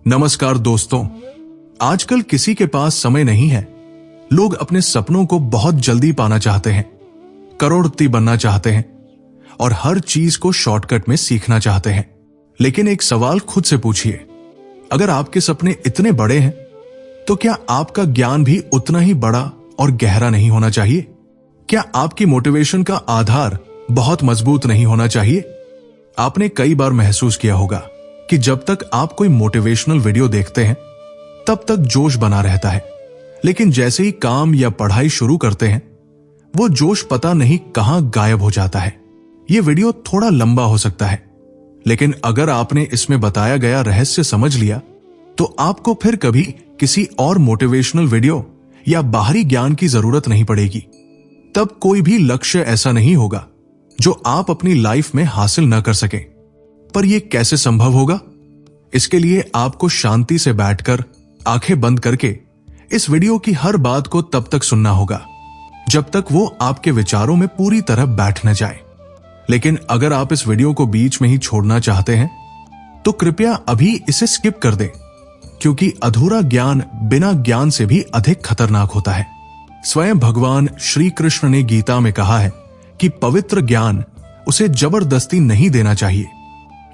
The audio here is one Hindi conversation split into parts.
नमस्कार दोस्तों, आजकल किसी के पास समय नहीं है। लोग अपने सपनों को बहुत जल्दी पाना चाहते हैं, करोड़पति बनना चाहते हैं और हर चीज को शॉर्टकट में सीखना चाहते हैं। लेकिन एक सवाल खुद से पूछिए, अगर आपके सपने इतने बड़े हैं तो क्या आपका ज्ञान भी उतना ही बड़ा और गहरा नहीं होना चाहिए? क्या आपकी मोटिवेशन का आधार बहुत मजबूत नहीं होना चाहिए? आपने कई बार महसूस किया होगा कि जब तक आप कोई मोटिवेशनल वीडियो देखते हैं तब तक जोश बना रहता है, लेकिन जैसे ही काम या पढ़ाई शुरू करते हैं वो जोश पता नहीं कहां गायब हो जाता है। यह वीडियो थोड़ा लंबा हो सकता है, लेकिन अगर आपने इसमें बताया गया रहस्य समझ लिया तो आपको फिर कभी किसी और मोटिवेशनल वीडियो या बाहरी ज्ञान की जरूरत नहीं पड़ेगी। तब कोई भी लक्ष्य ऐसा नहीं होगा जो आप अपनी लाइफ में हासिल न कर सके। पर यह कैसे संभव होगा? इसके लिए आपको शांति से बैठकर आंखें बंद करके इस वीडियो की हर बात को तब तक सुनना होगा जब तक वो आपके विचारों में पूरी तरह बैठ न जाए। लेकिन अगर आप इस वीडियो को बीच में ही छोड़ना चाहते हैं तो कृपया अभी इसे स्किप कर दें, क्योंकि अधूरा ज्ञान बिना ज्ञान से भी अधिक खतरनाक होता है। स्वयं भगवान श्री कृष्ण ने गीता में कहा है कि पवित्र ज्ञान उसे जबरदस्ती नहीं देना चाहिए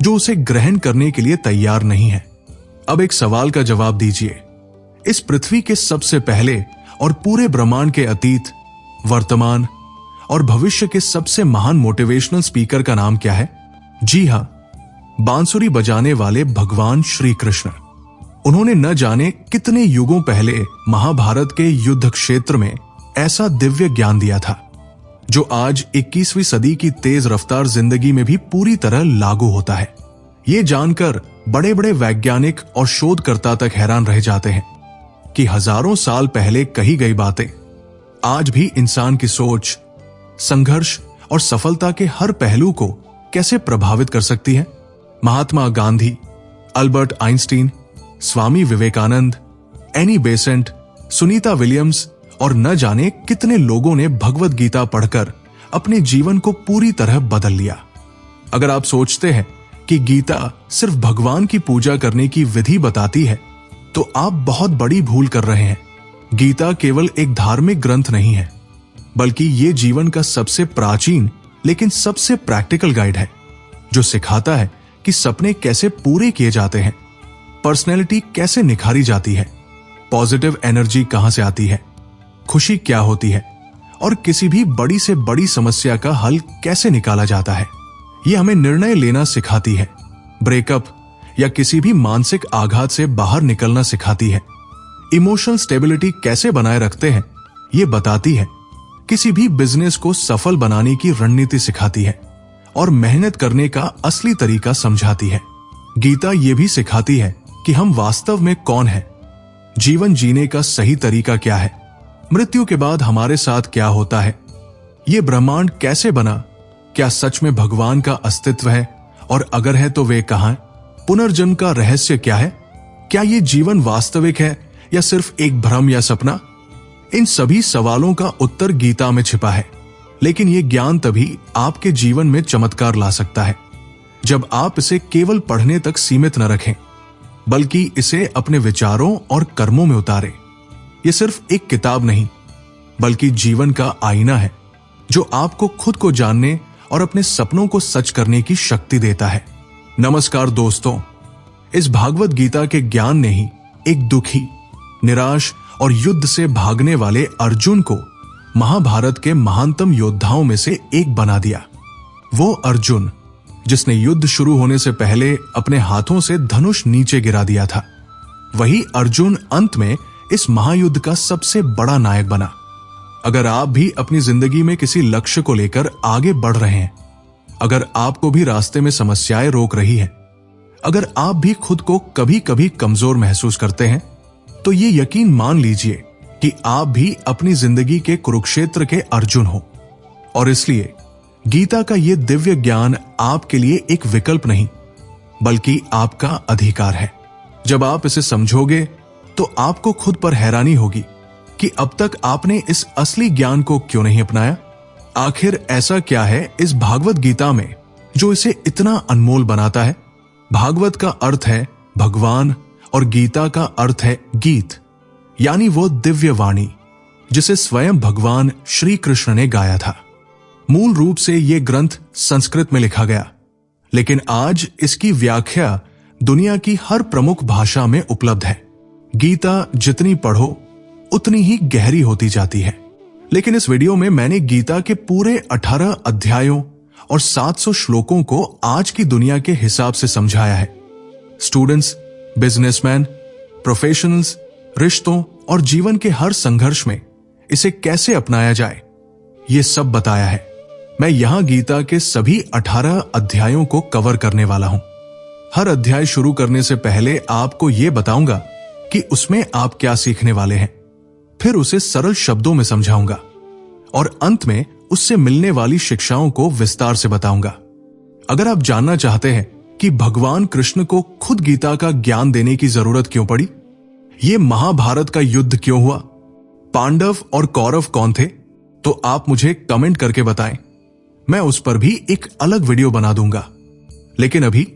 जो उसे ग्रहण करने के लिए तैयार नहीं है। अब एक सवाल का जवाब दीजिए, इस पृथ्वी के सबसे पहले और पूरे ब्रह्मांड के अतीत, वर्तमान और भविष्य के सबसे महान मोटिवेशनल स्पीकर का नाम क्या है? जी हां, बांसुरी बजाने वाले भगवान श्री कृष्ण। उन्होंने न जाने कितने युगों पहले महाभारत के युद्ध क्षेत्र में ऐसा दिव्य ज्ञान दिया था जो आज 21वीं सदी की तेज रफ्तार जिंदगी में भी पूरी तरह लागू होता है। ये जानकर बड़े बड़े वैज्ञानिक और शोधकर्ता तक हैरान रह जाते हैं कि हजारों साल पहले कही गई बातें आज भी इंसान की सोच, संघर्ष और सफलता के हर पहलू को कैसे प्रभावित कर सकती है। Mahatma Gandhi, Albert Einstein, Swami Vivekananda, Annie Besant, Sunita Williams और न जाने कितने लोगों ने भगवद गीता पढ़कर अपने जीवन को पूरी तरह बदल लिया। अगर आप सोचते हैं कि गीता सिर्फ भगवान की पूजा करने की विधि बताती है तो आप बहुत बड़ी भूल कर रहे हैं। गीता केवल एक धार्मिक ग्रंथ नहीं है, बल्कि ये जीवन का सबसे प्राचीन लेकिन सबसे प्रैक्टिकल गाइड है जो सिखाता है कि सपने कैसे पूरे किए जाते हैं, पर्सनैलिटी कैसे निखारी जाती है, पॉजिटिव एनर्जी कहां से आती है, खुशी क्या होती है और किसी भी बड़ी से बड़ी समस्या का हल कैसे निकाला जाता है। यह हमें निर्णय लेना सिखाती है, ब्रेकअप या किसी भी मानसिक आघात से बाहर निकलना सिखाती है, इमोशनल स्टेबिलिटी कैसे बनाए रखते हैं यह बताती है, किसी भी बिजनेस को सफल बनाने की रणनीति सिखाती है और मेहनत करने का असली तरीका समझाती है। गीता यह भी सिखाती है कि हम वास्तव में कौन हैं, जीवन जीने का सही तरीका क्या है, मृत्यु के बाद हमारे साथ क्या होता है, ये ब्रह्मांड कैसे बना, क्या सच में भगवान का अस्तित्व है और अगर है तो वे कहां, पुनर्जन्म का रहस्य क्या है, क्या ये जीवन वास्तविक है या सिर्फ एक भ्रम या सपना। इन सभी सवालों का उत्तर गीता में छिपा है, लेकिन ये ज्ञान तभी आपके जीवन में चमत्कार ला सकता है जब आप इसे केवल पढ़ने तक सीमित न रखें, बल्कि इसे अपने विचारों और कर्मों में उतारें। यह सिर्फ एक किताब नहीं, बल्कि जीवन का आईना है जो आपको खुद को जानने और अपने सपनों को सच करने की शक्ति देता है। नमस्कार दोस्तों, इस भागवत गीता के ज्ञान ने ही एक दुखी, निराश और युद्ध से भागने वाले अर्जुन को महाभारत के महानतम योद्धाओं में से एक बना दिया। वो अर्जुन जिसने युद्ध शुरू होने से पहले अपने हाथों से धनुष नीचे गिरा दिया था, वही अर्जुन अंत में इस महायुद्ध का सबसे बड़ा नायक बना। अगर आप भी अपनी जिंदगी में किसी लक्ष्य को लेकर आगे बढ़ रहे हैं, अगर आपको भी रास्ते में समस्याएं रोक रही हैं, अगर आप भी खुद को कभी कभी कमजोर महसूस करते हैं, तो ये यकीन मान लीजिए कि आप भी अपनी जिंदगी के कुरुक्षेत्र के अर्जुन हो। और इसलिए गीता का यह दिव्य ज्ञान आपके लिए एक विकल्प नहीं, बल्कि आपका अधिकार है। जब आप इसे समझोगे तो आपको खुद पर हैरानी होगी कि अब तक आपने इस असली ज्ञान को क्यों नहीं अपनाया। आखिर ऐसा क्या है इस भागवत गीता में जो इसे इतना अनमोल बनाता है? भागवत का अर्थ है भगवान और गीता का अर्थ है गीत, यानी वो दिव्य वाणी जिसे स्वयं भगवान श्री कृष्ण ने गाया था। मूल रूप से ये ग्रंथ संस्कृत में लिखा गया, लेकिन आज इसकी व्याख्या दुनिया की हर प्रमुख भाषा में उपलब्ध है। गीता जितनी पढ़ो उतनी ही गहरी होती जाती है। लेकिन इस वीडियो में मैंने गीता के पूरे 18 अध्यायों और 700 श्लोकों को आज की दुनिया के हिसाब से समझाया है। स्टूडेंट्स, बिजनेसमैन, प्रोफेशनल्स, रिश्तों और जीवन के हर संघर्ष में इसे कैसे अपनाया जाए, ये सब बताया है। मैं यहां गीता के सभी 18 अध्यायों को कवर करने वाला हूं। हर अध्याय शुरू करने से पहले आपको यह बताऊंगा कि उसमें आप क्या सीखने वाले हैं, फिर उसे सरल शब्दों में समझाऊंगा और अंत में उससे मिलने वाली शिक्षाओं को विस्तार से बताऊंगा। अगर आप जानना चाहते हैं कि भगवान कृष्ण को खुद गीता का ज्ञान देने की जरूरत क्यों पड़ी, ये महाभारत का युद्ध क्यों हुआ, पांडव और कौरव कौन थे, तो आप मुझे कमेंट करके बताएं। मैं उस पर भी एक अलग वीडियो बना दूंगा। लेकिन अभी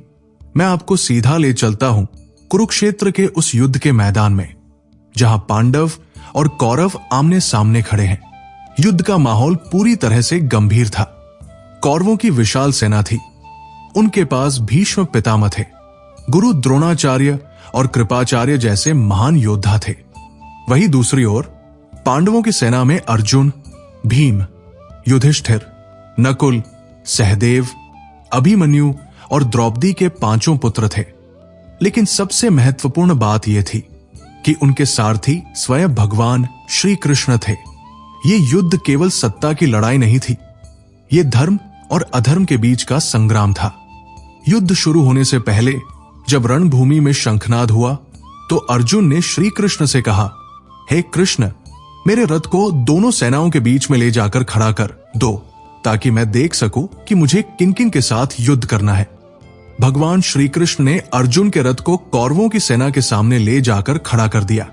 मैं आपको सीधा ले चलता हूं कुरुक्षेत्र के उस युद्ध के मैदान में, जहां पांडव और कौरव आमने सामने खड़े हैं। युद्ध का माहौल पूरी तरह से गंभीर था। कौरवों की विशाल सेना थी। उनके पास भीष्म पितामह थे, गुरु द्रोणाचार्य और कृपाचार्य जैसे महान योद्धा थे। वहीं दूसरी ओर पांडवों की सेना में अर्जुन, भीम, युधिष्ठिर, नकुल, सहदेव, अभिमन्यु और द्रौपदी के 5 पुत्र थे। लेकिन सबसे महत्वपूर्ण बात यह थी कि उनके सारथी स्वयं भगवान श्री कृष्ण थे। ये युद्ध केवल सत्ता की लड़ाई नहीं थी, ये धर्म और अधर्म के बीच का संग्राम था। युद्ध शुरू होने से पहले जब रणभूमि में शंखनाद हुआ तो अर्जुन ने श्री कृष्ण से कहा, हे कृष्ण, मेरे रथ को दोनों सेनाओं के बीच में ले जाकर खड़ा कर दो, ताकि मैं देख सकूं कि मुझे किन किन के साथ युद्ध करना है। भगवान श्री कृष्ण ने अर्जुन के रथ को कौरवों की सेना के सामने ले जाकर खड़ा कर दिया,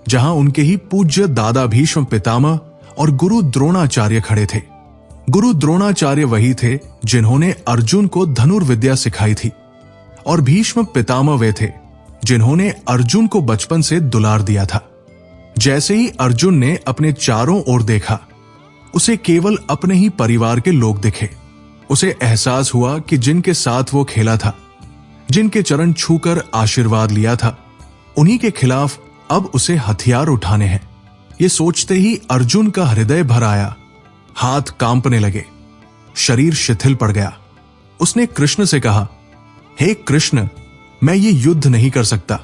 जहां उनके ही पूज्य दादा भीष्म पितामह और गुरु द्रोणाचार्य खड़े थे। गुरु द्रोणाचार्य वही थे जिन्होंने अर्जुन को धनुर्विद्या सिखाई थी, और भीष्म पितामह वे थे जिन्होंने अर्जुन को बचपन से दुलार दिया था। जैसे ही अर्जुन ने अपने चारों ओर देखा, उसे केवल अपने ही परिवार के लोग दिखे। उसे एहसास हुआ कि जिनके साथ वो खेला था, जिनके चरण छूकर आशीर्वाद लिया था, उन्हीं के खिलाफ अब उसे हथियार उठाने हैं। ये सोचते ही अर्जुन का हृदय भर आया, हाथ कांपने लगे, शरीर शिथिल पड़ गया। उसने कृष्ण से कहा, हे कृष्ण, मैं ये युद्ध नहीं कर सकता।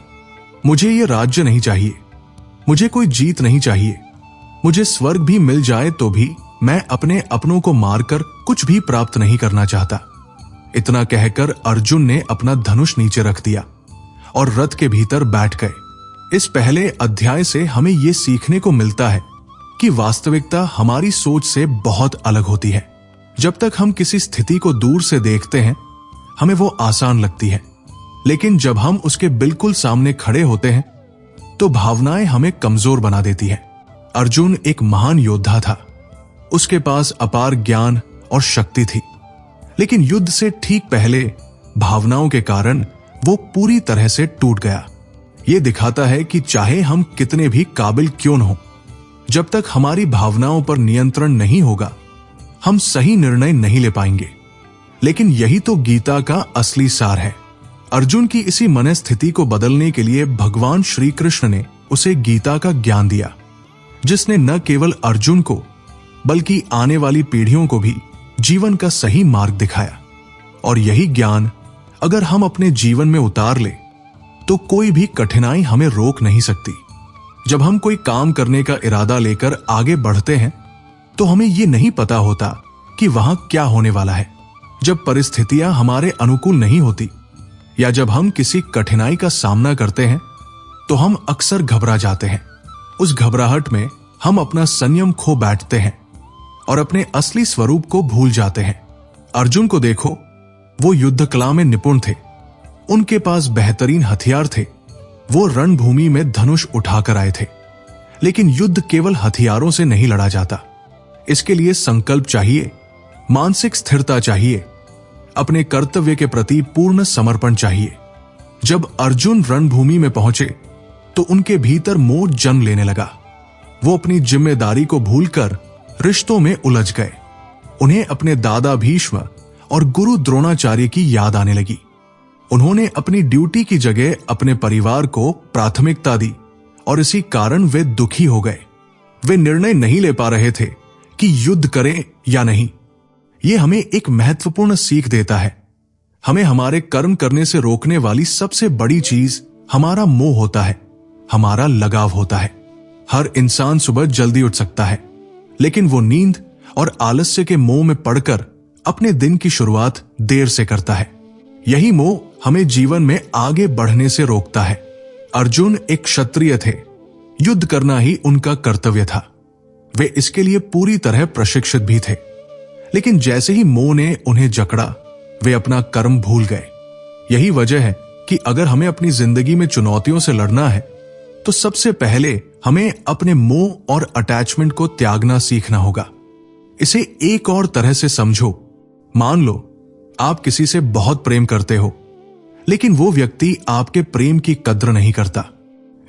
मुझे ये राज्य नहीं चाहिए, मुझे कोई जीत नहीं चाहिए। मुझे स्वर्ग भी मिल जाए तो भी मैं अपने अपनों को मारकर कुछ भी प्राप्त नहीं करना चाहता। इतना कहकर अर्जुन ने अपना धनुष नीचे रख दिया और रथ के भीतर बैठ गए। इस पहले अध्याय से हमें यह सीखने को मिलता है कि वास्तविकता हमारी सोच से बहुत अलग होती है। जब तक हम किसी स्थिति को दूर से देखते हैं, हमें वो आसान लगती है, लेकिन जब हम उसके बिल्कुल सामने खड़े होते हैं तो भावनाएं हमें कमजोर बना देती है। अर्जुन एक महान योद्धा था, उसके पास अपार ज्ञान और शक्ति थी, लेकिन युद्ध से ठीक पहले भावनाओं के कारण वो पूरी तरह से टूट गया। ये दिखाता है कि चाहे हम कितने भी काबिल क्यों न हो, जब तक हमारी भावनाओं पर नियंत्रण नहीं होगा, हम सही निर्णय नहीं ले पाएंगे। लेकिन यही तो गीता का असली सार है। अर्जुन की इसी मनस्थिति को बदलने के लिए भगवान श्री कृष्ण ने उसे गीता का ज्ञान दिया, जिसने न केवल अर्जुन को बल्कि आने वाली पीढ़ियों को भी जीवन का सही मार्ग दिखाया। और यही ज्ञान अगर हम अपने जीवन में उतार ले तो कोई भी कठिनाई हमें रोक नहीं सकती। जब हम कोई काम करने का इरादा लेकर आगे बढ़ते हैं तो हमें यह नहीं पता होता कि वहां क्या होने वाला है। जब परिस्थितियां हमारे अनुकूल नहीं होती या जब हम किसी कठिनाई का सामना करते हैं तो हम अक्सर घबरा जाते हैं। उस घबराहट में हम अपना संयम खो बैठते हैं और अपने असली स्वरूप को भूल जाते हैं। अर्जुन को देखो, वो युद्ध कला में निपुण थे, उनके पास बेहतरीन हथियार थे, वो रणभूमि में धनुष उठाकर आए थे। लेकिन युद्ध केवल हथियारों से नहीं लड़ा जाता, इसके लिए संकल्प चाहिए, मानसिक स्थिरता चाहिए, अपने कर्तव्य के प्रति पूर्ण समर्पण चाहिए। जब अर्जुन रणभूमि में पहुंचे तो उनके भीतर मोह जन्म लेने लगा। वो अपनी जिम्मेदारी को भूलकर रिश्तों में उलझ गए। उन्हें अपने दादा भीष्म और गुरु द्रोणाचार्य की याद आने लगी। उन्होंने अपनी ड्यूटी की जगह अपने परिवार को प्राथमिकता दी और इसी कारण वे दुखी हो गए। वे निर्णय नहीं ले पा रहे थे कि युद्ध करें या नहीं। यह हमें एक महत्वपूर्ण सीख देता है। हमें हमारे कर्म करने से रोकने वाली सबसे बड़ी चीज हमारा मोह होता है, हमारा लगाव होता है। हर इंसान सुबह जल्दी उठ सकता है, लेकिन वो नींद और आलस्य के मोह में पड़कर अपने दिन की शुरुआत देर से करता है। यही मोह हमें जीवन में आगे बढ़ने से रोकता है। अर्जुन एक क्षत्रिय थे। युद्ध करना ही उनका कर्तव्य था। वे इसके लिए पूरी तरह प्रशिक्षित भी थे, लेकिन जैसे ही मोह ने उन्हें जकड़ा, वे अपना कर्म भूल गए। यही वजह है कि अगर हमें अपनी जिंदगी में चुनौतियों से लड़ना है तो सबसे पहले हमें अपने मोह और अटैचमेंट को त्यागना सीखना होगा। इसे एक और तरह से समझो। मान लो आप किसी से बहुत प्रेम करते हो, लेकिन वो व्यक्ति आपके प्रेम की कद्र नहीं करता।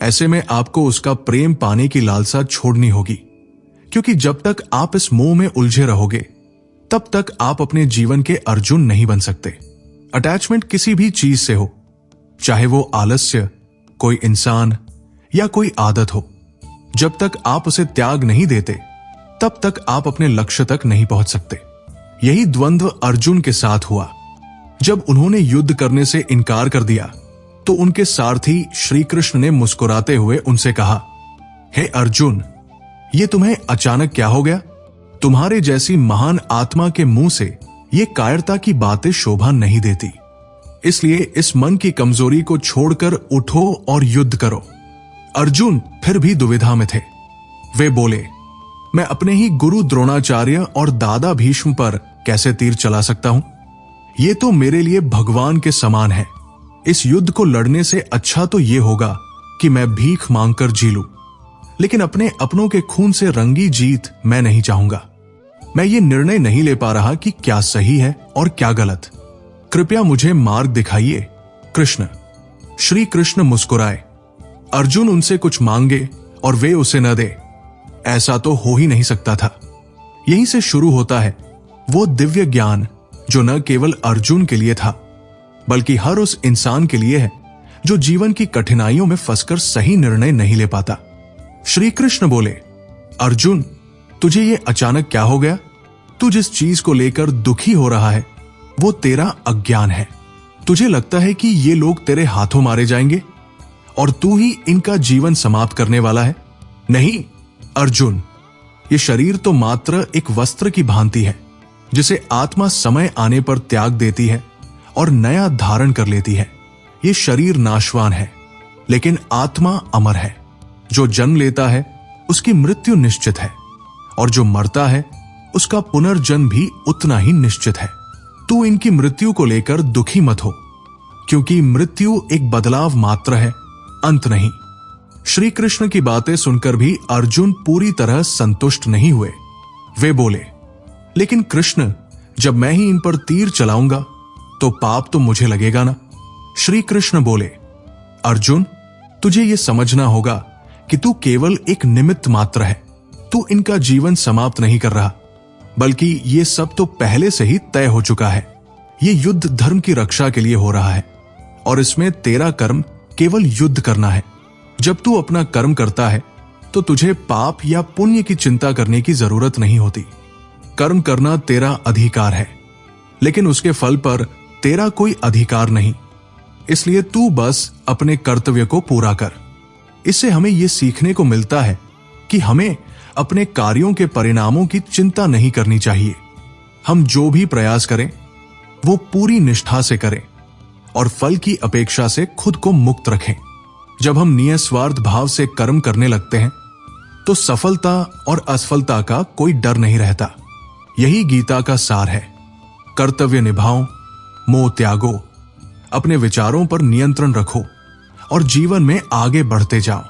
ऐसे में आपको उसका प्रेम पाने की लालसा छोड़नी होगी, क्योंकि जब तक आप इस मोह में उलझे रहोगे तब तक आप अपने जीवन के अर्जुन नहीं बन सकते। अटैचमेंट किसी भी चीज से हो, चाहे वो आलस्य, कोई इंसान या कोई आदत हो, जब तक आप उसे त्याग नहीं देते तब तक आप अपने लक्ष्य तक नहीं पहुंच सकते। यही द्वंद्व अर्जुन के साथ हुआ। जब उन्होंने युद्ध करने से इनकार कर दिया तो उनके सारथी श्री कृष्ण ने मुस्कुराते हुए उनसे कहा, हे अर्जुन, ये तुम्हें अचानक क्या हो गया? तुम्हारे जैसी महान आत्मा के मुंह से ये कायरता की बातें शोभा नहीं देती। इसलिए इस मन की कमजोरी को छोड़कर उठो और युद्ध करो। अर्जुन फिर भी दुविधा में थे। वे बोले, मैं अपने ही गुरु द्रोणाचार्य और दादा भीष्म पर कैसे तीर चला सकता हूं? ये तो मेरे लिए भगवान के समान है। इस युद्ध को लड़ने से अच्छा तो ये होगा कि मैं भीख मांगकर जी लूं, लेकिन अपने अपनों के खून से रंगी जीत मैं नहीं चाहूंगा। मैं ये निर्णय नहीं ले पा रहा कि क्या सही है और क्या गलत। कृपया मुझे मार्ग दिखाइए कृष्ण। श्री कृष्ण मुस्कुराए। अर्जुन उनसे कुछ मांगे और वे उसे न दे, ऐसा तो हो ही नहीं सकता था। यहीं से शुरू होता है वो दिव्य ज्ञान जो न केवल अर्जुन के लिए था, बल्कि हर उस इंसान के लिए है जो जीवन की कठिनाइयों में फंसकर सही निर्णय नहीं ले पाता। श्री कृष्ण बोले, अर्जुन, तुझे ये अचानक क्या हो गया? तू जिस चीज को लेकर दुखी हो रहा है वो तेरा अज्ञान है। तुझे लगता है कि ये लोग तेरे हाथों मारे जाएंगे और तू ही इनका जीवन समाप्त करने वाला है। नहीं अर्जुन, ये शरीर तो मात्र एक वस्त्र की भांति है जिसे आत्मा समय आने पर त्याग देती है और नया धारण कर लेती है। ये शरीर नाशवान है, लेकिन आत्मा अमर है। जो जन्म लेता है उसकी मृत्यु निश्चित है, और जो मरता है उसका पुनर्जन्म भी उतना ही निश्चित है। तू इनकी मृत्यु को लेकर दुखी मत हो, क्योंकि मृत्यु एक बदलाव मात्र है, अंत नहीं। श्री कृष्ण की बातें सुनकर भी अर्जुन पूरी तरह संतुष्ट नहीं हुए। वे बोले, लेकिन कृष्ण, जब मैं ही इन पर तीर चलाऊंगा तो पाप तो मुझे लगेगा ना? श्री कृष्ण बोले, अर्जुन, तुझे यह समझना होगा कि तू केवल एक निमित्त मात्र है। तू इनका जीवन समाप्त नहीं कर रहा, बल्कि ये सब तो पहले से ही तय हो चुका है। ये युद्ध धर्म की रक्षा के लिए हो रहा है, और इसमें तेरा कर्म केवल युद्ध करना है। जब तू अपना कर्म करता है तो तुझे पाप या पुण्य की चिंता करने की जरूरत नहीं होती। कर्म करना तेरा अधिकार है, लेकिन उसके फल पर तेरा कोई अधिकार नहीं। इसलिए तू बस अपने कर्तव्य को पूरा कर। इससे हमें यह सीखने को मिलता है कि हमें अपने कार्यों के परिणामों की चिंता नहीं करनी चाहिए। हम जो भी प्रयास करें वो पूरी निष्ठा से करें और फल की अपेक्षा से खुद को मुक्त रखें। जब हम निस्वार्थ भाव से कर्म करने लगते हैं तो सफलता और असफलता का कोई डर नहीं रहता। यही गीता का सार है। कर्तव्य निभाओ, मोह त्यागो, अपने विचारों पर नियंत्रण रखो और जीवन में आगे बढ़ते जाओ।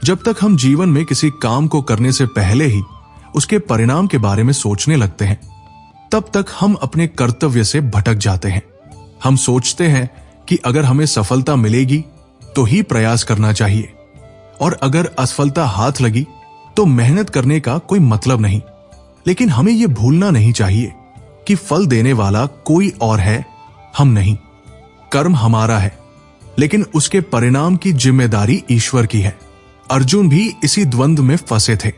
जब तक हम जीवन में किसी काम को करने से पहले ही उसके परिणाम के बारे में सोचने लगते हैं, तब तक हम अपने कर्तव्य से भटक जाते हैं। हम सोचते हैं कि अगर हमें सफलता मिलेगी तो ही प्रयास करना चाहिए, और अगर असफलता हाथ लगी तो मेहनत करने का कोई मतलब नहीं। लेकिन हमें यह भूलना नहीं चाहिए कि फल देने वाला कोई और है, हम नहीं। कर्म हमारा है, लेकिन उसके परिणाम की जिम्मेदारी ईश्वर की है। अर्जुन भी इसी द्वंद्व में फंसे थे।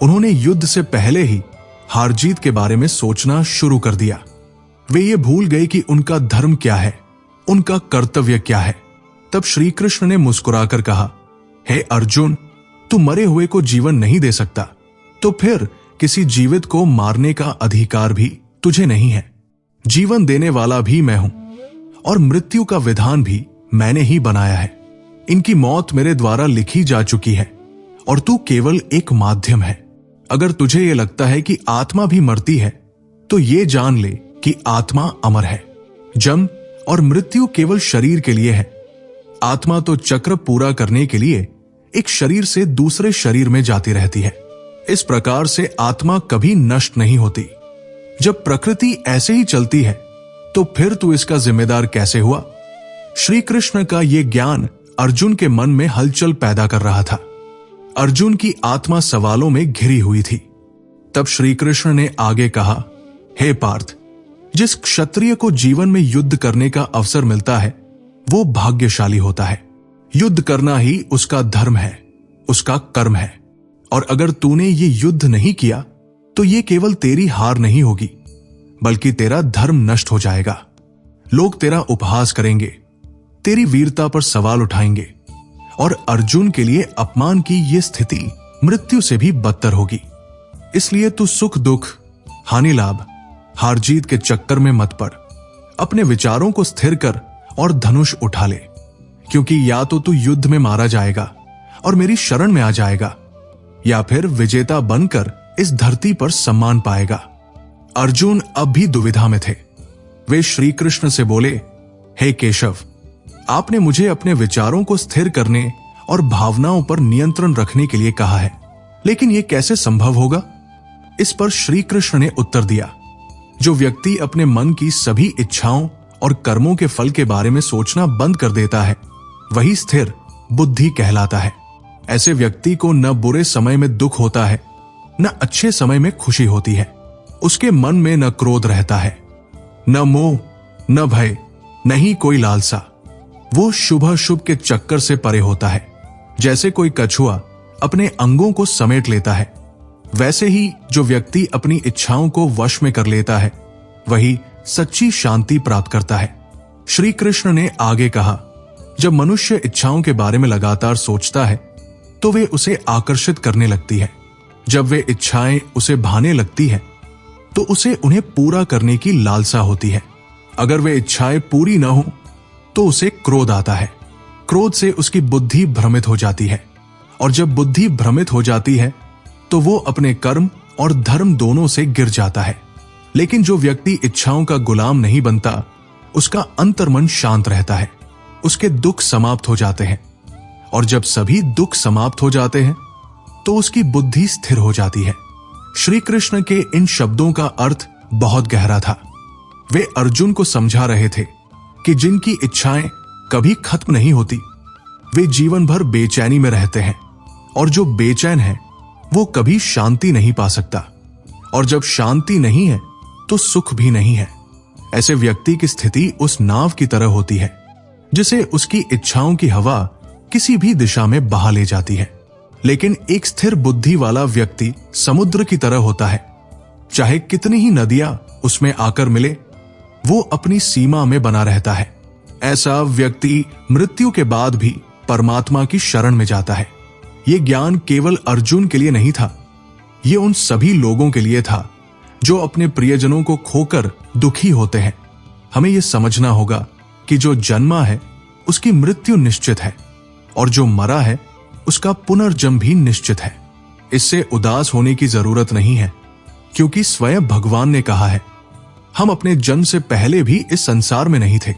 उन्होंने युद्ध से पहले ही हार जीत के बारे में सोचना शुरू कर दिया। वे ये भूल गए कि उनका धर्म क्या है, उनका कर्तव्य क्या है। तब श्री कृष्ण ने मुस्कुराकर कहा, हे अर्जुन, तू मरे हुए को जीवन नहीं दे सकता, तो फिर किसी जीवित को मारने का अधिकार भी तुझे नहीं है। जीवन देने वाला भी मैं हूं, और मृत्यु का विधान भी मैंने ही बनाया है। इनकी मौत मेरे द्वारा लिखी जा चुकी है, और तू केवल एक माध्यम है। अगर तुझे यह लगता है कि आत्मा भी मरती है, तो ये जान ले कि आत्मा अमर है। जन्म और मृत्यु केवल शरीर के लिए है। आत्मा तो चक्र पूरा करने के लिए एक शरीर से दूसरे शरीर में जाती रहती है। इस प्रकार से आत्मा कभी नष्ट नहीं होती। जब प्रकृति ऐसे ही चलती है, तो फिर तू इसका जिम्मेदार कैसे हुआ? श्री कृष्ण का यह ज्ञान अर्जुन के मन में हलचल पैदा कर रहा था। अर्जुन की आत्मा सवालों में घिरी हुई थी। तब श्री कृष्ण ने आगे कहा, हे पार्थ, जिस क्षत्रिय को जीवन में युद्ध करने का अवसर मिलता है, वो भाग्यशाली होता है। युद्ध करना ही उसका धर्म है, उसका कर्म है। और अगर तूने ये युद्ध नहीं किया, तो ये केवल तेरी हार नहीं होगी, बल्कि तेरा धर्म नष्ट हो जाएगा। लोग तेरा उपहास करेंगे, तेरी वीरता पर सवाल उठाएंगे, और अर्जुन के लिए अपमान की ये स्थिति मृत्यु से भी बदतर होगी। इसलिए तू सुख दुख, हानि लाभ, हार जीत के चक्कर में मत पड़। अपने विचारों को स्थिर कर और धनुष उठा ले, क्योंकि या तो तू युद्ध में मारा जाएगा और मेरी शरण में आ जाएगा, या फिर विजेता बनकर इस धरती पर सम्मान पाएगा। अर्जुन अब भी दुविधा में थे। वे श्री कृष्ण से बोले, हे केशव, आपने मुझे अपने विचारों को स्थिर करने और भावनाओं पर नियंत्रण रखने के लिए कहा है, लेकिन यह कैसे संभव होगा? इस पर श्री कृष्ण ने उत्तर दिया, जो व्यक्ति अपने मन की सभी इच्छाओं और कर्मों के फल के बारे में सोचना बंद कर देता है, वही स्थिर बुद्धि कहलाता है। ऐसे व्यक्ति को न बुरे समय में दुख होता है, न अच्छे समय में खुशी होती है। उसके मन में न क्रोध रहता है, न मोह, न भय, न ही कोई लालसा। वो शुभ अशुभ के चक्कर से परे होता है। जैसे कोई कछुआ अपने अंगों को समेट लेता है, वैसे ही जो व्यक्ति अपनी इच्छाओं को वश में कर लेता है, वही सच्ची शांति प्राप्त करता है। श्री कृष्ण ने आगे कहा, जब मनुष्य इच्छाओं के बारे में लगातार सोचता है, तो वे उसे आकर्षित करने लगती है। जब वे इच्छाएं उसे भाने लगती है, तो उसे उन्हें पूरा करने की लालसा होती है। अगर वे इच्छाएं पूरी न हो, तो उसे क्रोध आता है। क्रोध से उसकी बुद्धि भ्रमित हो जाती है, और जब बुद्धि भ्रमित हो जाती है, तो वो अपने कर्म और धर्म दोनों से गिर जाता है। लेकिन जो व्यक्ति इच्छाओं का गुलाम नहीं बनता, उसका अंतर्मन शांत रहता है, उसके दुख समाप्त हो जाते हैं, और जब सभी दुख समाप्त हो जाते हैं, तो उसकी बुद्धि स्थिर हो जाती है। श्री कृष्ण के इन शब्दों का अर्थ बहुत गहरा था। वे अर्जुन को समझा रहे थे कि जिनकी इच्छाएं कभी खत्म नहीं होती, वे जीवन भर बेचैनी में रहते हैं, और जो बेचैन है वो कभी शांति नहीं पा सकता, और जब शांति नहीं है तो सुख भी नहीं है। ऐसे व्यक्ति की स्थिति उस नाव की तरह होती है, जिसे उसकी इच्छाओं की हवा किसी भी दिशा में बहा ले जाती है। लेकिन एक स्थिर बुद्धि वाला व्यक्ति समुद्र की तरह होता है। चाहे कितनी ही नदियां उसमें आकर मिले, वो अपनी सीमा में बना रहता है। ऐसा व्यक्ति मृत्यु के बाद भी परमात्मा की शरण में जाता है। ये ज्ञान केवल अर्जुन के लिए नहीं था, ये उन सभी लोगों के लिए था जो अपने प्रियजनों को खोकर दुखी होते हैं। हमें यह समझना होगा कि जो जन्मा है उसकी मृत्यु निश्चित है, और जो मरा है उसका पुनर्जन्म भी निश्चित है। इससे उदास होने की जरूरत नहीं है, क्योंकि स्वयं भगवान ने कहा है, हम अपने जन्म से पहले भी इस संसार में नहीं थे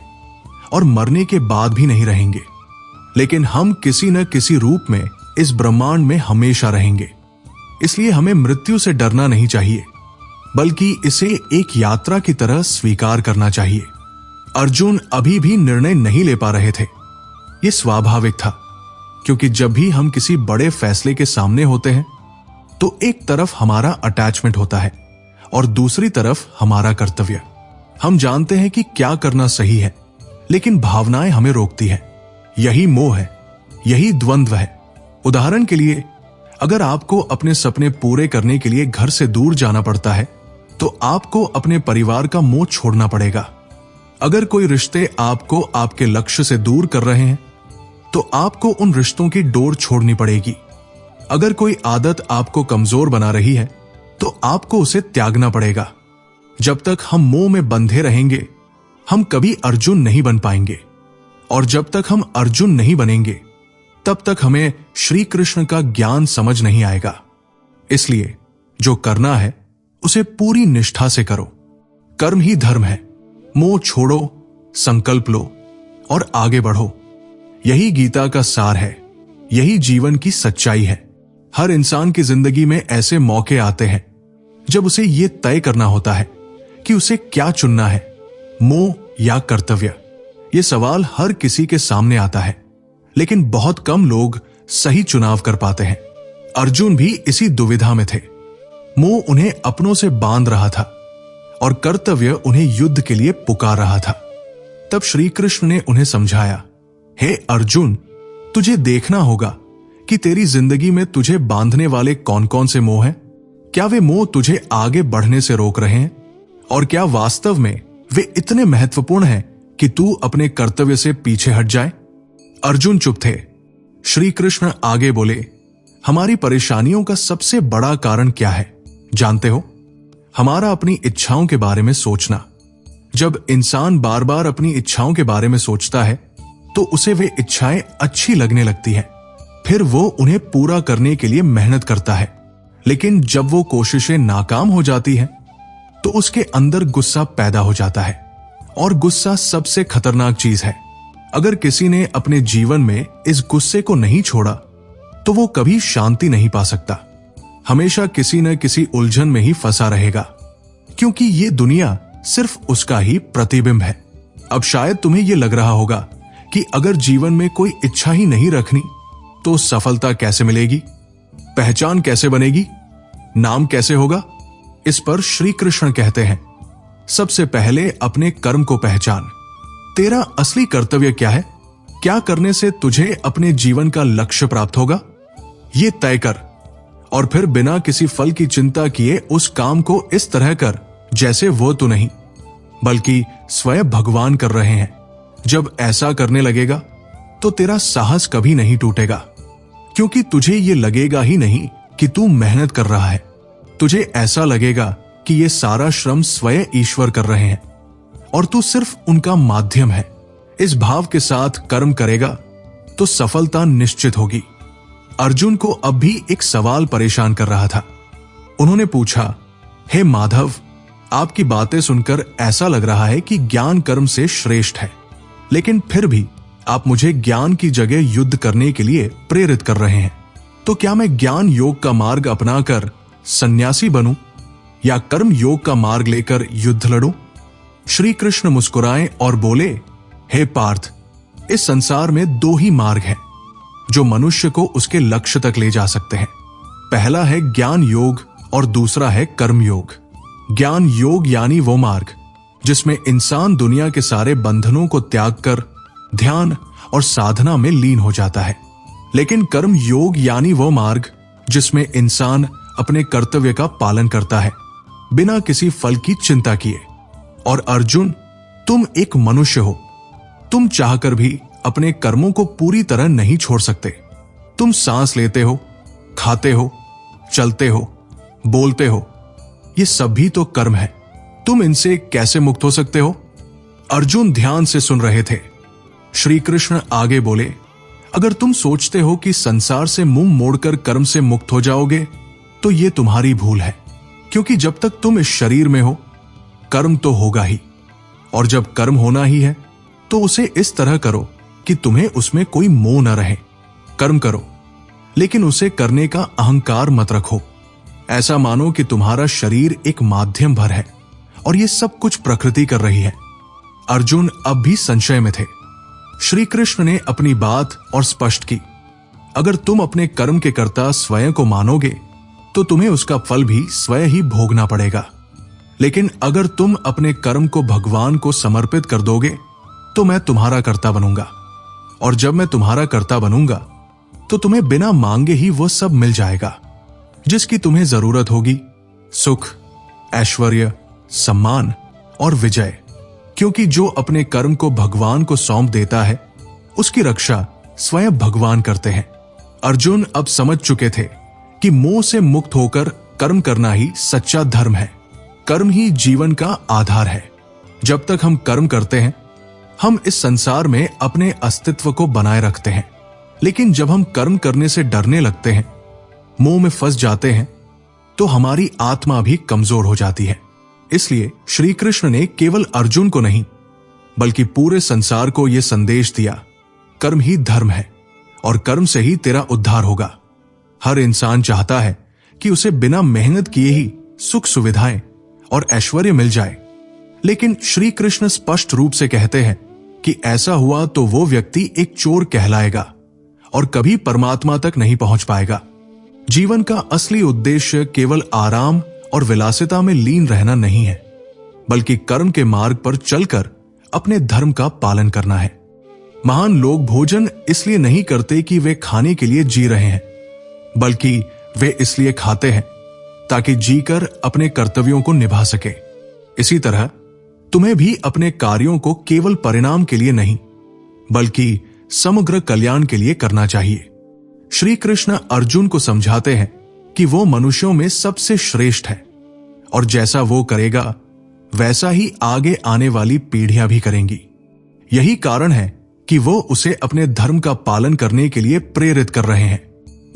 और मरने के बाद भी नहीं रहेंगे, लेकिन हम किसी न किसी रूप में इस ब्रह्मांड में हमेशा रहेंगे। इसलिए हमें मृत्यु से डरना नहीं चाहिए, बल्कि इसे एक यात्रा की तरह स्वीकार करना चाहिए। अर्जुन अभी भी निर्णय नहीं ले पा रहे थे। यह स्वाभाविक था, क्योंकि जब भी हम किसी बड़े फैसले के सामने होते हैं तो एक तरफ हमारा अटैचमेंट होता है और दूसरी तरफ हमारा कर्तव्य। हम जानते हैं कि क्या करना सही है, लेकिन भावनाएं हमें रोकती हैं। यही मोह है, यही द्वंद्व है। उदाहरण के लिए, अगर आपको अपने सपने पूरे करने के लिए घर से दूर जाना पड़ता है तो आपको अपने परिवार का मोह छोड़ना पड़ेगा। अगर कोई रिश्ते आपको आपके लक्ष्य से दूर कर रहे हैं तो आपको उन रिश्तों की डोर छोड़नी पड़ेगी। अगर कोई आदत आपको कमजोर बना रही है तो आपको उसे त्यागना पड़ेगा। जब तक हम मोह में बंधे रहेंगे हम कभी अर्जुन नहीं बन पाएंगे, और जब तक हम अर्जुन नहीं बनेंगे तब तक हमें श्री कृष्ण का ज्ञान समझ नहीं आएगा। इसलिए जो करना है उसे पूरी निष्ठा से करो। कर्म ही धर्म है। मोह छोड़ो, संकल्प लो और आगे बढ़ो। यही गीता का सार है, यही जीवन की सच्चाई है। हर इंसान की जिंदगी में ऐसे मौके आते हैं जब उसे यह तय करना होता है कि उसे क्या चुनना है, मोह या कर्तव्य। यह सवाल हर किसी के सामने आता है, लेकिन बहुत कम लोग सही चुनाव कर पाते हैं। अर्जुन भी इसी दुविधा में थे। मोह उन्हें अपनों से बांध रहा था और कर्तव्य उन्हें युद्ध के लिए पुकार रहा था। तब श्री कृष्ण ने उन्हें समझाया, हे अर्जुन, तुझे देखना होगा कि तेरी जिंदगी में तुझे बांधने वाले कौन कौन से मोह हैं। क्या वे मोह तुझे आगे बढ़ने से रोक रहे हैं, और क्या वास्तव में वे इतने महत्वपूर्ण हैं कि तू अपने कर्तव्य से पीछे हट जाए। अर्जुन चुप थे। श्री कृष्ण आगे बोले, हमारी परेशानियों का सबसे बड़ा कारण क्या है जानते हो? हमारा अपनी इच्छाओं के बारे में सोचना। जब इंसान बार बार अपनी इच्छाओं के बारे में सोचता है तो उसे वे इच्छाएं अच्छी लगने लगती हैं। फिर वो उन्हें पूरा करने के लिए मेहनत करता है, लेकिन जब वो कोशिशें नाकाम हो जाती हैं तो उसके अंदर गुस्सा पैदा हो जाता है, और गुस्सा सबसे खतरनाक चीज है। अगर किसी ने अपने जीवन में इस गुस्से को नहीं छोड़ा तो वो कभी शांति नहीं पा सकता। हमेशा किसी न किसी उलझन में ही फंसा रहेगा, क्योंकि ये दुनिया सिर्फ उसका ही प्रतिबिंब है। अब शायद तुम्हें यह लग रहा होगा कि अगर जीवन में कोई इच्छा ही नहीं रखनी तो सफलता कैसे मिलेगी, पहचान कैसे बनेगी, नाम कैसे होगा? इस पर श्री कृष्ण कहते हैं, सबसे पहले अपने कर्म को पहचान। तेरा असली कर्तव्य क्या है? क्या करने से तुझे अपने जीवन का लक्ष्य प्राप्त होगा, ये तय कर, और फिर बिना किसी फल की चिंता किए उस काम को इस तरह कर जैसे वो तू नहीं बल्कि स्वयं भगवान कर रहे हैं। जब ऐसा करने लगेगा तो तेरा साहस कभी नहीं टूटेगा, क्योंकि तुझे ये लगेगा ही नहीं कि तू मेहनत कर रहा है। तुझे ऐसा लगेगा कि ये सारा श्रम स्वयं ईश्वर कर रहे हैं और तू सिर्फ उनका माध्यम है। इस भाव के साथ कर्म करेगा तो सफलता निश्चित होगी। अर्जुन को अब भी एक सवाल परेशान कर रहा था। उन्होंने पूछा, हे माधव, आपकी बातें सुनकर ऐसा लग रहा है कि ज्ञान कर्म से श्रेष्ठ है, लेकिन फिर भी आप मुझे ज्ञान की जगह युद्ध करने के लिए प्रेरित कर रहे हैं। तो क्या मैं ज्ञान योग का मार्ग अपनाकर सन्यासी बनूं या कर्म योग का मार्ग लेकर युद्ध लड़ूं? श्री कृष्ण मुस्कुराए और बोले, हे पार्थ, इस संसार में दो ही मार्ग हैं जो मनुष्य को उसके लक्ष्य तक ले जा सकते हैं। पहला है ज्ञान योग और दूसरा है कर्म योग। ज्ञान योग यानी वो मार्ग जिसमें इंसान दुनिया के सारे बंधनों को त्याग कर ध्यान और साधना में लीन हो जाता है। लेकिन कर्म योग यानी वो मार्ग जिसमें इंसान अपने कर्तव्य का पालन करता है बिना किसी फल की चिंता किए। और अर्जुन, तुम एक मनुष्य हो। तुम चाहकर भी अपने कर्मों को पूरी तरह नहीं छोड़ सकते। तुम सांस लेते हो, खाते हो, चलते हो, बोलते हो, ये सब भी तो कर्म है। तुम इनसे कैसे मुक्त हो सकते हो? अर्जुन ध्यान से सुन रहे थे। श्री कृष्ण आगे बोले, अगर तुम सोचते हो कि संसार से मुंह मोड़कर कर्म से मुक्त हो जाओगे तो ये तुम्हारी भूल है, क्योंकि जब तक तुम इस शरीर में हो कर्म तो होगा ही, और जब कर्म होना ही है तो उसे इस तरह करो कि तुम्हें उसमें कोई मोह न रहे। कर्म करो, लेकिन उसे करने का अहंकार मत रखो। ऐसा मानो कि तुम्हारा शरीर एक माध्यम भर है और ये सब कुछ प्रकृति कर रही है। अर्जुन अब भी संशय में थे। श्री कृष्ण ने अपनी बात और स्पष्ट की, अगर तुम अपने कर्म के कर्ता स्वयं को मानोगे तो तुम्हें उसका फल भी स्वयं ही भोगना पड़ेगा। लेकिन अगर तुम अपने कर्म को भगवान को समर्पित कर दोगे तो मैं तुम्हारा कर्ता बनूंगा, और जब मैं तुम्हारा कर्ता बनूंगा तो तुम्हें बिना मांगे ही वो सब मिल जाएगा जिसकी तुम्हें जरूरत होगी, सुख, ऐश्वर्य, सम्मान और विजय। क्योंकि जो अपने कर्म को भगवान को सौंप देता है उसकी रक्षा स्वयं भगवान करते हैं। अर्जुन अब समझ चुके थे कि मोह से मुक्त होकर कर्म करना ही सच्चा धर्म है। कर्म ही जीवन का आधार है। जब तक हम कर्म करते हैं हम इस संसार में अपने अस्तित्व को बनाए रखते हैं, लेकिन जब हम कर्म करने से डरने लगते हैं, मोह में फंस जाते हैं, तो हमारी आत्मा भी कमजोर हो जाती है। इसलिए श्री कृष्ण ने केवल अर्जुन को नहीं बल्कि पूरे संसार को यह संदेश दिया, कर्म ही धर्म है और कर्म से ही तेरा उद्धार होगा। हर इंसान चाहता है कि उसे बिना मेहनत किए ही सुख सुविधाएं और ऐश्वर्य मिल जाए, लेकिन श्री कृष्ण स्पष्ट रूप से कहते हैं कि ऐसा हुआ तो वो व्यक्ति एक चोर कहलाएगा और कभी परमात्मा तक नहीं पहुंच पाएगा। जीवन का असली उद्देश्य केवल आराम और विलासिता में लीन रहना नहीं है, बल्कि कर्म के मार्ग पर चलकर अपने धर्म का पालन करना है। महान लोग भोजन इसलिए नहीं करते कि वे खाने के लिए जी रहे हैं, बल्कि वे इसलिए खाते हैं ताकि जीकर अपने कर्तव्यों को निभा सके। इसी तरह तुम्हें भी अपने कार्यों को केवल परिणाम के लिए नहीं बल्कि समग्र कल्याण के लिए करना चाहिए। श्री कृष्ण अर्जुन को समझाते हैं कि वो मनुष्यों में सबसे श्रेष्ठ है और जैसा वो करेगा वैसा ही आगे आने वाली पीढ़ियां भी करेंगी। यही कारण है कि वो उसे अपने धर्म का पालन करने के लिए प्रेरित कर रहे हैं।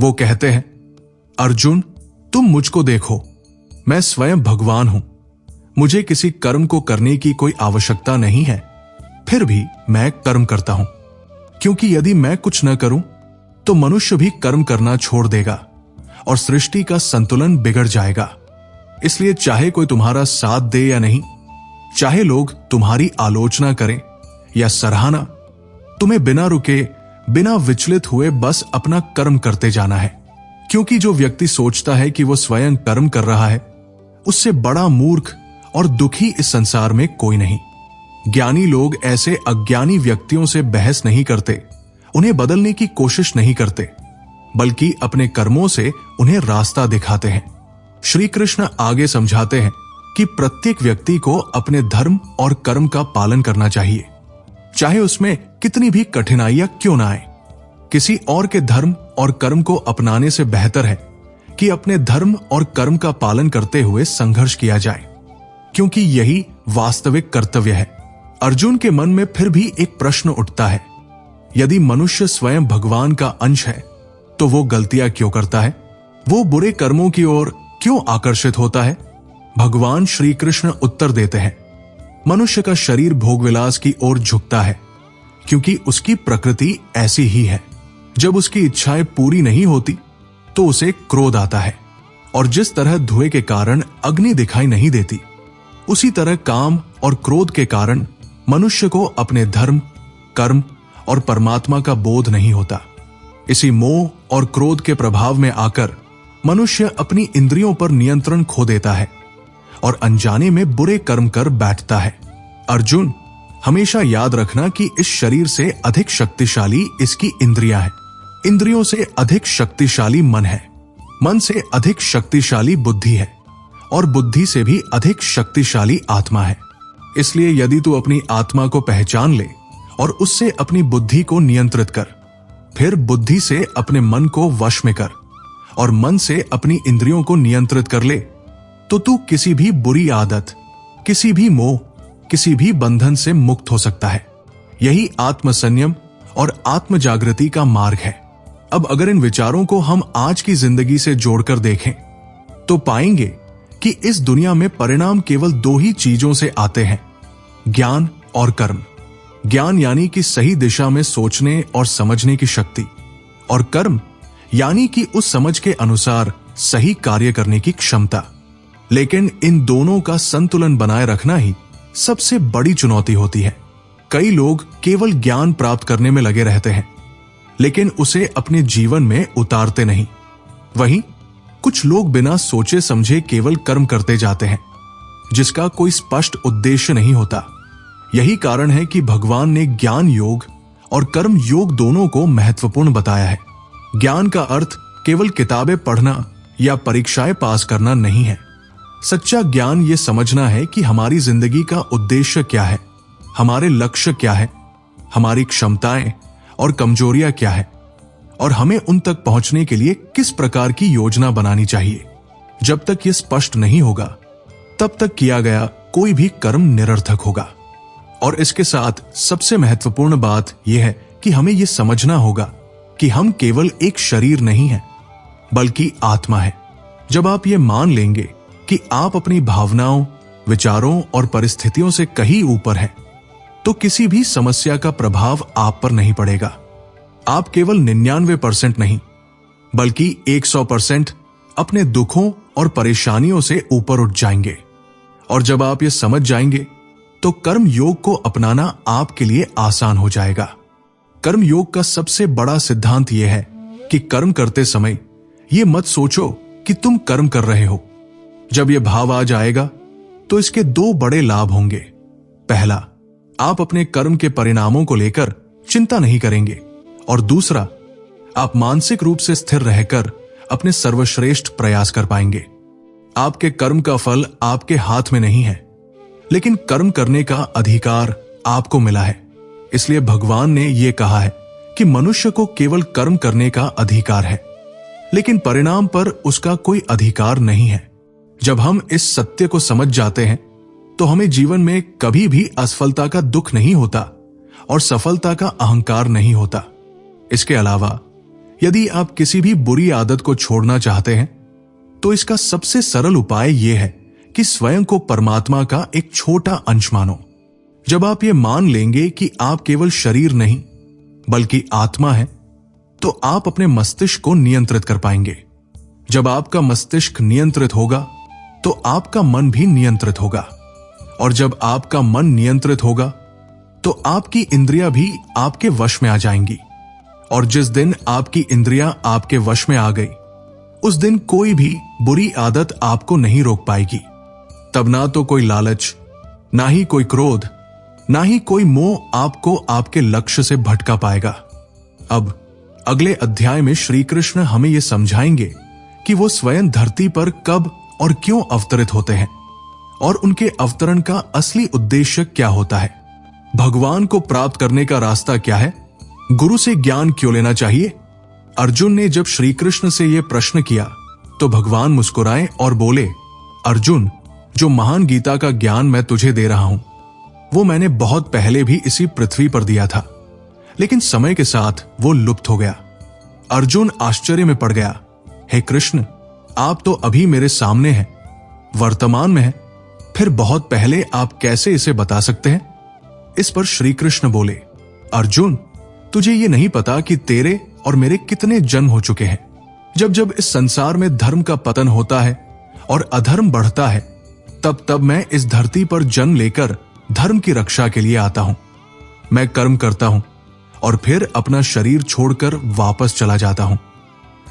वो कहते हैं, अर्जुन तुम मुझको देखो, मैं स्वयं भगवान हूं, मुझे किसी कर्म को करने की कोई आवश्यकता नहीं है, फिर भी मैं कर्म करता हूं, क्योंकि यदि मैं कुछ न करूं तो मनुष्य भी कर्म करना छोड़ देगा और सृष्टि का संतुलन बिगड़ जाएगा। इसलिए चाहे कोई तुम्हारा साथ दे या नहीं, चाहे लोग तुम्हारी आलोचना करें या सराहना, तुम्हें बिना रुके, बिना विचलित हुए बस अपना कर्म करते जाना है। क्योंकि जो व्यक्ति सोचता है कि वो स्वयं कर्म कर रहा है, उससे बड़ा मूर्ख और दुखी इस संसार में कोई नहीं। ज्ञानी लोग ऐसे अज्ञानी व्यक्तियों से बहस नहीं करते, उन्हें बदलने की कोशिश नहीं करते, बल्कि अपने कर्मों से उन्हें रास्ता दिखाते हैं। श्री कृष्ण आगे समझाते हैं कि प्रत्येक व्यक्ति को अपने धर्म और कर्म का पालन करना चाहिए, चाहे उसमें कितनी भी कठिनाइयां क्यों ना आए। किसी और के धर्म और कर्म को अपनाने से बेहतर है कि अपने धर्म और कर्म का पालन करते हुए संघर्ष किया जाए, क्योंकि यही वास्तविक कर्तव्य है। अर्जुन के मन में फिर भी एक प्रश्न उठता है, यदि मनुष्य स्वयं भगवान का अंश है तो वो गलतियां क्यों करता है? वो बुरे कर्मों की ओर क्यों आकर्षित होता है? भगवान श्री कृष्ण उत्तर देते हैं, मनुष्य का शरीर भोगविलास की ओर झुकता है क्योंकि उसकी प्रकृति ऐसी ही है। जब उसकी इच्छाएं पूरी नहीं होती तो उसे क्रोध आता है, और जिस तरह धुएं के कारण अग्नि दिखाई नहीं देती, उसी तरह काम और क्रोध के कारण मनुष्य को अपने धर्म, कर्म और परमात्मा का बोध नहीं होता। इसी मोह और क्रोध के प्रभाव में आकर मनुष्य अपनी इंद्रियों पर नियंत्रण खो देता है और अनजाने में बुरे कर्म कर बैठता है। अर्जुन, हमेशा याद रखना कि इस शरीर से अधिक शक्तिशाली इसकी इंद्रियां हैं, इंद्रियों से अधिक शक्तिशाली मन है, मन से अधिक शक्तिशाली बुद्धि है और बुद्धि से भी अधिक शक्तिशाली आत्मा है। इसलिए यदि तू अपनी आत्मा को पहचान ले और उससे अपनी बुद्धि को नियंत्रित कर, फिर बुद्धि से अपने मन को वश में कर और मन से अपनी इंद्रियों को नियंत्रित कर ले, तो तू किसी भी बुरी आदत, किसी भी मोह, किसी भी बंधन से मुक्त हो सकता है। यही आत्मसंयम और आत्म जागृति का मार्ग है। अब अगर इन विचारों को हम आज की जिंदगी से जोड़कर देखें तो पाएंगे कि इस दुनिया में परिणाम केवल दो ही चीजों से आते हैं, ज्ञान और कर्म। ज्ञान यानी कि सही दिशा में सोचने और समझने की शक्ति, और कर्म यानी कि उस समझ के अनुसार सही कार्य करने की क्षमता। लेकिन इन दोनों का संतुलन बनाए रखना ही सबसे बड़ी चुनौती होती है। कई लोग केवल ज्ञान प्राप्त करने में लगे रहते हैं, लेकिन उसे अपने जीवन में उतारते नहीं। वहीं कुछ लोग बिना सोचे समझे केवल कर्म करते जाते हैं, जिसका कोई स्पष्ट उद्देश्य नहीं होता। यही कारण है कि भगवान ने ज्ञान योग और कर्म योग दोनों को महत्वपूर्ण बताया है। ज्ञान का अर्थ केवल किताबें पढ़ना या परीक्षाएं पास करना नहीं है। सच्चा ज्ञान ये समझना है कि हमारी जिंदगी का उद्देश्य क्या है, हमारे लक्ष्य क्या है, हमारी क्षमताएं और कमजोरियां क्या है, और हमें उन तक पहुंचने के लिए किस प्रकार की योजना बनानी चाहिए। जब तक ये स्पष्ट नहीं होगा, तब तक किया गया कोई भी कर्म निरर्थक होगा। और इसके साथ सबसे महत्वपूर्ण बात यह है कि हमें यह समझना होगा कि हम केवल एक शरीर नहीं हैं, बल्कि आत्मा है। जब आप ये मान लेंगे कि आप अपनी भावनाओं, विचारों और परिस्थितियों से कहीं ऊपर हैं, तो किसी भी समस्या का प्रभाव आप पर नहीं पड़ेगा। आप केवल 99% नहीं, बल्कि 100% अपने दुखों और परेशानियों से ऊपर उठ जाएंगे। और जब आप ये समझ जाएंगे, तो कर्म योग को अपनाना आपके लिए आसान हो जाएगा। कर्म योग का सबसे बड़ा सिद्धांत यह है कि कर्म करते समय ये मत सोचो कि तुम कर्म कर रहे हो। जब यह भाव आ जाएगा, तो इसके 2 बड़े लाभ होंगे। पहला, आप अपने कर्म के परिणामों को लेकर चिंता नहीं करेंगे, और दूसरा, आप मानसिक रूप से स्थिर रहकर अपने सर्वश्रेष्ठ प्रयास कर पाएंगे। आपके कर्म का फल आपके हाथ में नहीं है, लेकिन कर्म करने का अधिकार आपको मिला है। इसलिए भगवान ने यह कहा है कि मनुष्य को केवल कर्म करने का अधिकार है, लेकिन परिणाम पर उसका कोई अधिकार नहीं है। जब हम इस सत्य को समझ जाते हैं, तो हमें जीवन में कभी भी असफलता का दुख नहीं होता और सफलता का अहंकार नहीं होता। इसके अलावा यदि आप किसी भी बुरी आदत को छोड़ना चाहते हैं, तो इसका सबसे सरल उपाय यह है कि स्वयं को परमात्मा का एक छोटा अंश मानो। जब आप ये मान लेंगे कि आप केवल शरीर नहीं, बल्कि आत्मा है, तो आप अपने मस्तिष्क को नियंत्रित कर पाएंगे। जब आपका मस्तिष्क नियंत्रित होगा, तो आपका मन भी नियंत्रित होगा, और जब आपका मन नियंत्रित होगा, तो आपकी इंद्रियां भी आपके वश में आ जाएंगी। और जिस दिन आपकी इंद्रियां आपके वश में आ गई, उस दिन कोई भी बुरी आदत आपको नहीं रोक पाएगी। तब ना तो कोई लालच, ना ही कोई क्रोध, ना ही कोई मोह आपको आपके लक्ष्य से भटका पाएगा। अब अगले अध्याय में श्री कृष्ण हमें यह समझाएंगे कि वो स्वयं धरती पर कब और क्यों अवतरित होते हैं, और उनके अवतरण का असली उद्देश्य क्या होता है। भगवान को प्राप्त करने का रास्ता क्या है, गुरु से ज्ञान क्यों लेना चाहिए। अर्जुन ने जब श्री कृष्ण से यह प्रश्न किया, तो भगवान मुस्कुराए और बोले, अर्जुन, जो महान गीता का ज्ञान मैं तुझे दे रहा हूं, वो मैंने बहुत पहले भी इसी पृथ्वी पर दिया था, लेकिन समय के साथ वो लुप्त हो गया। अर्जुन आश्चर्य में पड़ गया, हे कृष्ण, आप तो अभी मेरे सामने हैं, वर्तमान में हैं, फिर बहुत पहले आप कैसे इसे बता सकते हैं। इस पर श्री कृष्ण बोले, अर्जुन, तुझे ये नहीं पता कि तेरे और मेरे कितने जन्म हो चुके हैं। जब जब इस संसार में धर्म का पतन होता है और अधर्म बढ़ता है, तब तब मैं इस धरती पर जन्म लेकर धर्म की रक्षा के लिए आता हूं। मैं कर्म करता हूं और फिर अपना शरीर छोड़कर वापस चला जाता हूं,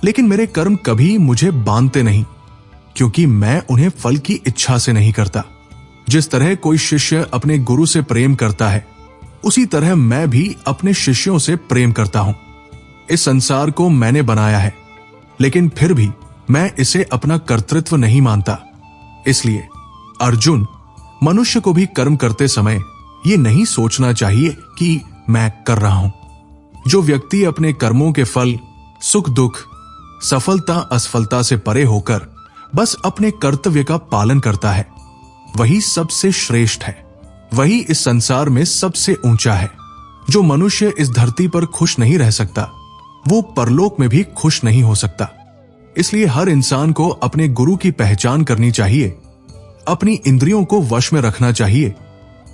लेकिन मेरे कर्म कभी मुझे बांधते नहीं, क्योंकि मैं उन्हें फल की इच्छा से नहीं करता। जिस तरह कोई शिष्य अपने गुरु से प्रेम करता है, उसी तरह मैं भी अपने शिष्यों से प्रेम करता हूं। इस संसार को मैंने बनाया है, लेकिन फिर भी मैं इसे अपना कर्तृत्व नहीं मानता। इसलिए अर्जुन, मनुष्य को भी कर्म करते समय ये नहीं सोचना चाहिए कि मैं कर रहा हूं। जो व्यक्ति अपने कर्मों के फल, सुख दुख, सफलता असफलता से परे होकर बस अपने कर्तव्य का पालन करता है, वही सबसे श्रेष्ठ है, वही इस संसार में सबसे ऊंचा है। जो मनुष्य इस धरती पर खुश नहीं रह सकता, वो परलोक में भी खुश नहीं हो सकता। इसलिए हर इंसान को अपने गुरु की पहचान करनी चाहिए, अपनी इंद्रियों को वश में रखना चाहिए,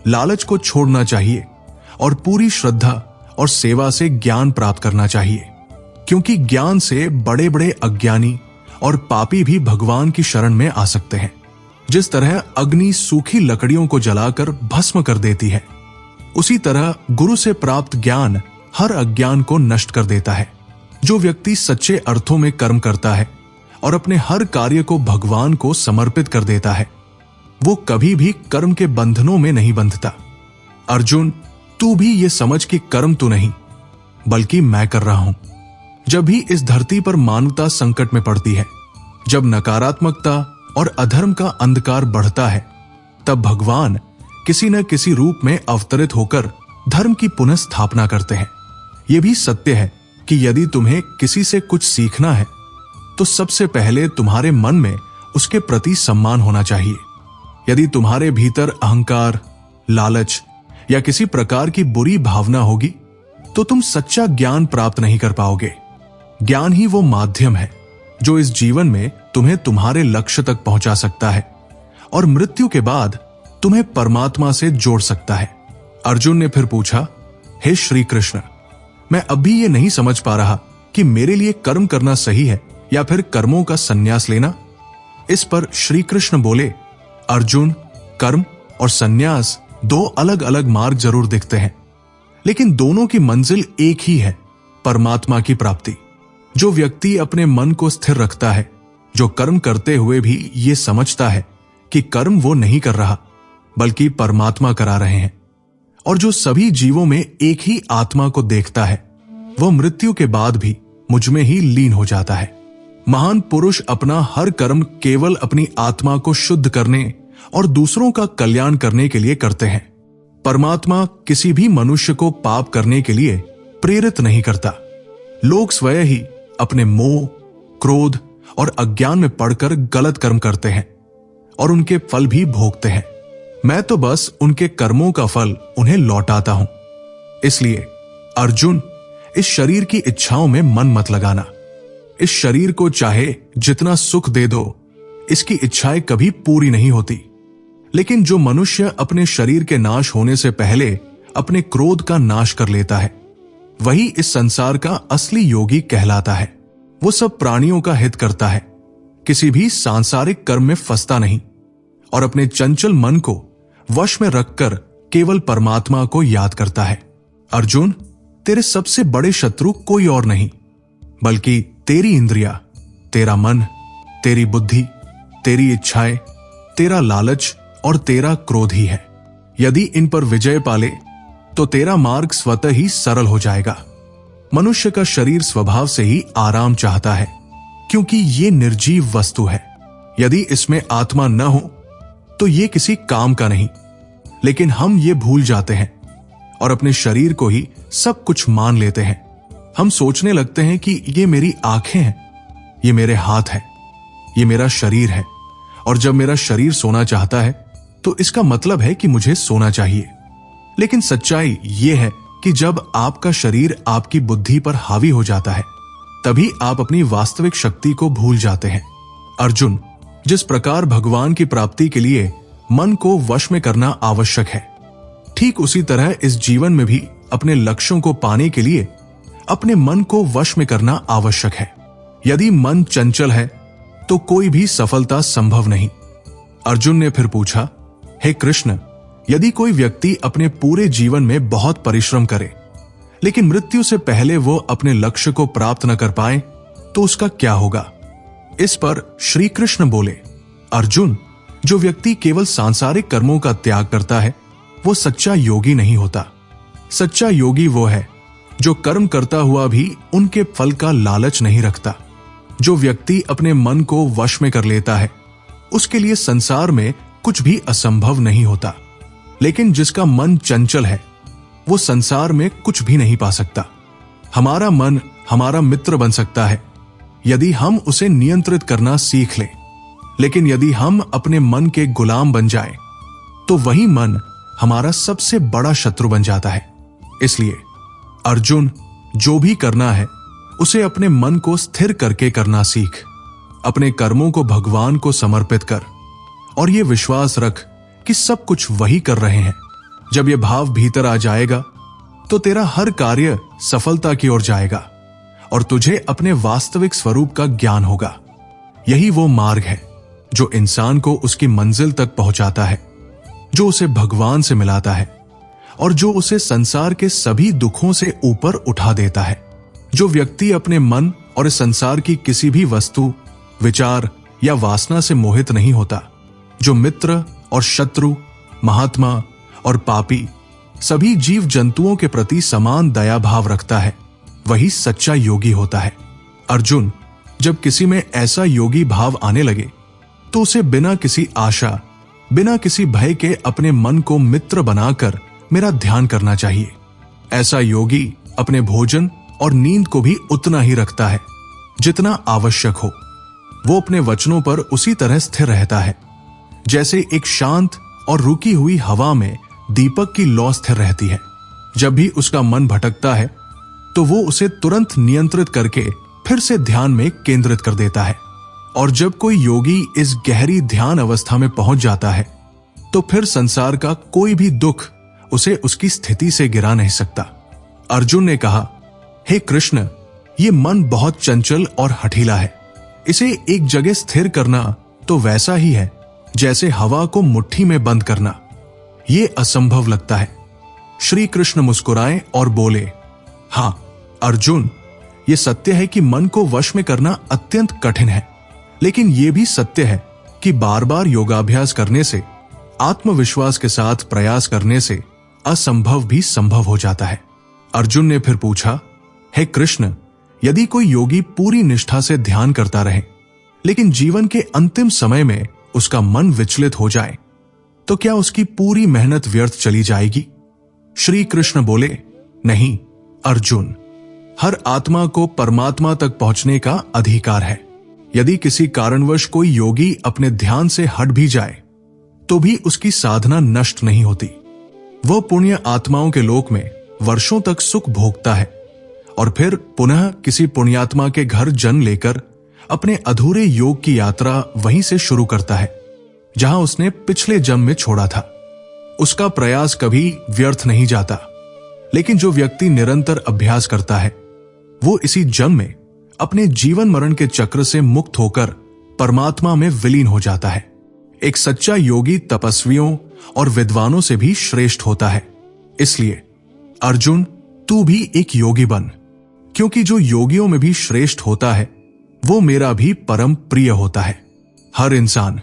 लालच को छोड़ना चाहिए और पूरी श्रद्धा और सेवा से ज्ञान प्राप्त करना चाहिए, क्योंकि ज्ञान से बड़े बड़े अज्ञानी और पापी भी भगवान की शरण में आ सकते हैं। जिस तरह अग्नि सूखी लकड़ियों को जलाकर भस्म कर देती है, उसी तरह गुरु से प्राप्त ज्ञान हर अज्ञान को नष्ट कर देता है। जो व्यक्ति सच्चे अर्थों में कर्म करता है और अपने हर कार्य को भगवान को समर्पित कर देता है, वो कभी भी कर्म के बंधनों में नहीं बंधता। अर्जुन, तू भी ये समझ कि कर्म तू नहीं बल्कि मैं कर रहा हूं। जब भी इस धरती पर मानवता संकट में पड़ती है, जब नकारात्मकता और अधर्म का अंधकार बढ़ता है, तब भगवान किसी न किसी रूप में अवतरित होकर धर्म की पुनः स्थापना करते हैं। यह भी सत्य है कि यदि तुम्हें किसी से कुछ सीखना है तो सबसे पहले तुम्हारे मन में उसके प्रति सम्मान होना चाहिए। यदि तुम्हारे भीतर अहंकार, लालच या किसी प्रकार की बुरी भावना होगी तो तुम सच्चा ज्ञान प्राप्त नहीं कर पाओगे। ज्ञान ही वो माध्यम है जो इस जीवन में तुम्हें तुम्हारे लक्ष्य तक पहुंचा सकता है और मृत्यु के बाद तुम्हें परमात्मा से जोड़ सकता है। अर्जुन ने फिर पूछा, हे श्री कृष्ण, मैं अब भी ये नहीं समझ पा रहा कि मेरे लिए कर्म करना सही है या फिर कर्मों का संन्यास लेना। इस पर श्री कृष्ण बोले, अर्जुन, कर्म और संन्यास दो अलग अलग मार्ग जरूर दिखते हैं, लेकिन दोनों की मंजिल एक ही है, परमात्मा की प्राप्ति। जो व्यक्ति अपने मन को स्थिर रखता है, जो कर्म करते हुए भी ये समझता है कि कर्म वो नहीं कर रहा बल्कि परमात्मा करा रहे हैं, और जो सभी जीवों में एक ही आत्मा को देखता है, वह मृत्यु के बाद भी मुझ में ही लीन हो जाता है। महान पुरुष अपना हर कर्म केवल अपनी आत्मा को शुद्ध करने और दूसरों का कल्याण करने के लिए करते हैं। परमात्मा किसी भी मनुष्य को पाप करने के लिए प्रेरित नहीं करता। लोग स्वयं ही अपने मोह, क्रोध और अज्ञान में पड़कर गलत कर्म करते हैं और उनके फल भी भोगते हैं। मैं तो बस उनके कर्मों का फल उन्हें लौटाता हूं। इसलिए अर्जुन, इस शरीर की इच्छाओं में मन मत लगाना। इस शरीर को चाहे जितना सुख दे दो, इसकी इच्छाएं कभी पूरी नहीं होती। लेकिन जो मनुष्य अपने शरीर के नाश होने से पहले अपने क्रोध का नाश कर लेता है, वही इस संसार का असली योगी कहलाता है। वो सब प्राणियों का हित करता है, किसी भी सांसारिक कर्म में फंसता नहीं और अपने चंचल मन को वश में रखकर केवल परमात्मा को याद करता है। अर्जुन, तेरे सबसे बड़े शत्रु कोई और नहीं बल्कि तेरी इंद्रियां, तेरा मन, तेरी बुद्धि, तेरी इच्छाएं, तेरा लालच और तेरा क्रोध ही है। यदि इन पर विजय पाले तो तेरा मार्ग स्वतः ही सरल हो जाएगा। मनुष्य का शरीर स्वभाव से ही आराम चाहता है, क्योंकि ये निर्जीव वस्तु है। यदि इसमें आत्मा न हो तो ये किसी काम का नहीं। लेकिन हम ये भूल जाते हैं और अपने शरीर को ही सब कुछ मान लेते हैं। हम सोचने लगते हैं कि ये मेरी आंखें हैं, ये मेरे हाथ है, ये मेरा शरीर है, और जब मेरा शरीर सोना चाहता है तो इसका मतलब है कि मुझे सोना चाहिए। लेकिन सच्चाई ये है कि जब आपका शरीर आपकी बुद्धि पर हावी हो जाता है, तभी आप अपनी वास्तविक शक्ति को भूल जाते हैं। अर्जुन, जिस प्रकार भगवान की प्राप्ति के लिए मन को वश में करना आवश्यक है, ठीक उसी तरह इस जीवन में भी अपने लक्ष्यों को पाने के लिए अपने मन को वश में करना आवश्यक है। यदि मन चंचल है तो कोई भी सफलता संभव नहीं। अर्जुन ने फिर पूछा, हे कृष्ण, यदि कोई व्यक्ति अपने पूरे जीवन में बहुत परिश्रम करे लेकिन मृत्यु से पहले वो अपने लक्ष्य को प्राप्त न कर पाए तो उसका क्या होगा? इस पर श्री कृष्ण बोले, अर्जुन, जो व्यक्ति केवल सांसारिक कर्मों का त्याग करता है वो सच्चा योगी नहीं होता। सच्चा योगी वो है जो कर्म करता हुआ भी उनके फल का लालच नहीं रखता। जो व्यक्ति अपने मन को वश में कर लेता है उसके लिए संसार में कुछ भी असंभव नहीं होता। लेकिन जिसका मन चंचल है वो संसार में कुछ भी नहीं पा सकता। हमारा मन हमारा मित्र बन सकता है यदि हम उसे नियंत्रित करना सीख लें, लेकिन यदि हम अपने मन के गुलाम बन जाएं, तो वही मन हमारा सबसे बड़ा शत्रु बन जाता है। इसलिए अर्जुन, जो भी करना है उसे अपने मन को स्थिर करके करना सीख। अपने कर्मों को भगवान को समर्पित कर और ये विश्वास रख कि सब कुछ वही कर रहे हैं। जब ये भाव भीतर आ जाएगा तो तेरा हर कार्य सफलता की ओर जाएगा और तुझे अपने वास्तविक स्वरूप का ज्ञान होगा। यही वो मार्ग है जो इंसान को उसकी मंजिल तक पहुंचाता है, जो उसे भगवान से मिलाता है और जो उसे संसार के सभी दुखों से ऊपर उठा देता है। जो व्यक्ति अपने मन और इस संसार की किसी भी वस्तु, विचार या वासना से मोहित नहीं होता, जो मित्र और शत्रु, महात्मा और पापी सभी जीव जंतुओं के प्रति समान दया भाव रखता है, वही सच्चा योगी होता है। अर्जुन, जब किसी में ऐसा योगी भाव आने लगे तो उसे बिना किसी आशा, बिना किसी भय के अपने मन को मित्र बनाकर मेरा ध्यान करना चाहिए। ऐसा योगी अपने भोजन और नींद को भी उतना ही रखता है जितना आवश्यक हो। वो अपने वचनों पर उसी तरह स्थिर रहता है जैसे एक शांत और रुकी हुई हवा में दीपक की लौ स्थिर रहती है। जब भी उसका मन भटकता है तो वो उसे तुरंत नियंत्रित करके फिर से ध्यान में केंद्रित कर देता है। और जब कोई योगी इस गहरी ध्यान अवस्था में पहुंच जाता है तो फिर संसार का कोई भी दुख उसे उसकी स्थिति से गिरा नहीं सकता। अर्जुन ने कहा, हे कृष्ण, ये मन बहुत चंचल और हठीला है। इसे एक जगह स्थिर करना तो वैसा ही है जैसे हवा को मुट्ठी में बंद करना। ये असंभव लगता है। श्री कृष्ण मुस्कुराए और बोले, हां अर्जुन, ये सत्य है कि मन को वश में करना अत्यंत कठिन है, लेकिन यह भी सत्य है कि बार बार योगाभ्यास करने से, आत्मविश्वास के साथ प्रयास करने से असंभव भी संभव हो जाता है। अर्जुन ने फिर पूछा, हे कृष्ण, यदि कोई योगी पूरी निष्ठा से ध्यान करता रहे लेकिन जीवन के अंतिम समय में उसका मन विचलित हो जाए तो क्या उसकी पूरी मेहनत व्यर्थ चली जाएगी? श्री कृष्ण बोले, नहीं अर्जुन, हर आत्मा को परमात्मा तक पहुंचने का अधिकार है। यदि किसी कारणवश कोई योगी अपने ध्यान से हट भी जाए तो भी उसकी साधना नष्ट नहीं होती। वह पुण्य आत्माओं के लोक में वर्षों तक सुख भोगता है और फिर पुनः किसी पुण्यात्मा के घर जन्म लेकर अपने अधूरे योग की यात्रा वहीं से शुरू करता है जहां उसने पिछले जन्म में छोड़ा था। उसका प्रयास कभी व्यर्थ नहीं जाता। लेकिन जो व्यक्ति निरंतर अभ्यास करता है वो इसी जन्म में अपने जीवन मरण के चक्र से मुक्त होकर परमात्मा में विलीन हो जाता है। एक सच्चा योगी तपस्वियों और विद्वानों से भी श्रेष्ठ होता है। इसलिए अर्जुन, तू भी एक योगी बन, क्योंकि जो योगियों में भी श्रेष्ठ होता है वो मेरा भी परम प्रिय होता है। हर इंसान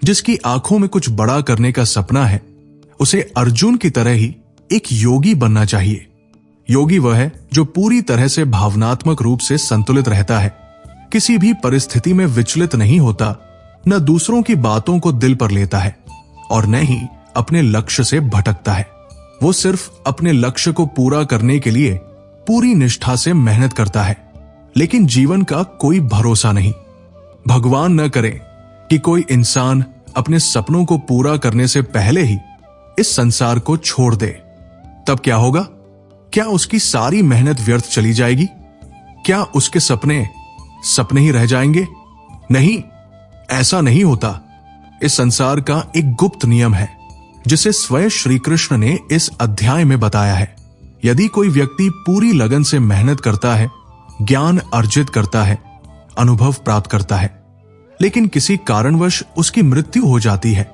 जिसकी आंखों में कुछ बड़ा करने का सपना है, उसे अर्जुन की तरह ही एक योगी बनना चाहिए। योगी वह है जो पूरी तरह से भावनात्मक रूप से संतुलित रहता है, किसी भी परिस्थिति में विचलित नहीं होता, न दूसरों की बातों को दिल पर लेता है और न ही अपने लक्ष्य से भटकता है। वो सिर्फ अपने लक्ष्य को पूरा करने के लिए पूरी निष्ठा से मेहनत करता है, लेकिन जीवन का कोई भरोसा नहीं। भगवान न करे कि कोई इंसान अपने सपनों को पूरा करने से पहले ही इस संसार को छोड़ दे। तब क्या होगा? क्या उसकी सारी मेहनत व्यर्थ चली जाएगी? क्या उसके सपने सपने ही रह जाएंगे? नहीं, ऐसा नहीं होता। इस संसार का एक गुप्त नियम है जिसे स्वयं श्री कृष्ण ने इस अध्याय में बताया है। यदि कोई व्यक्ति पूरी लगन से मेहनत करता है, ज्ञान अर्जित करता है, अनुभव प्राप्त करता है, लेकिन किसी कारणवश उसकी मृत्यु हो जाती है,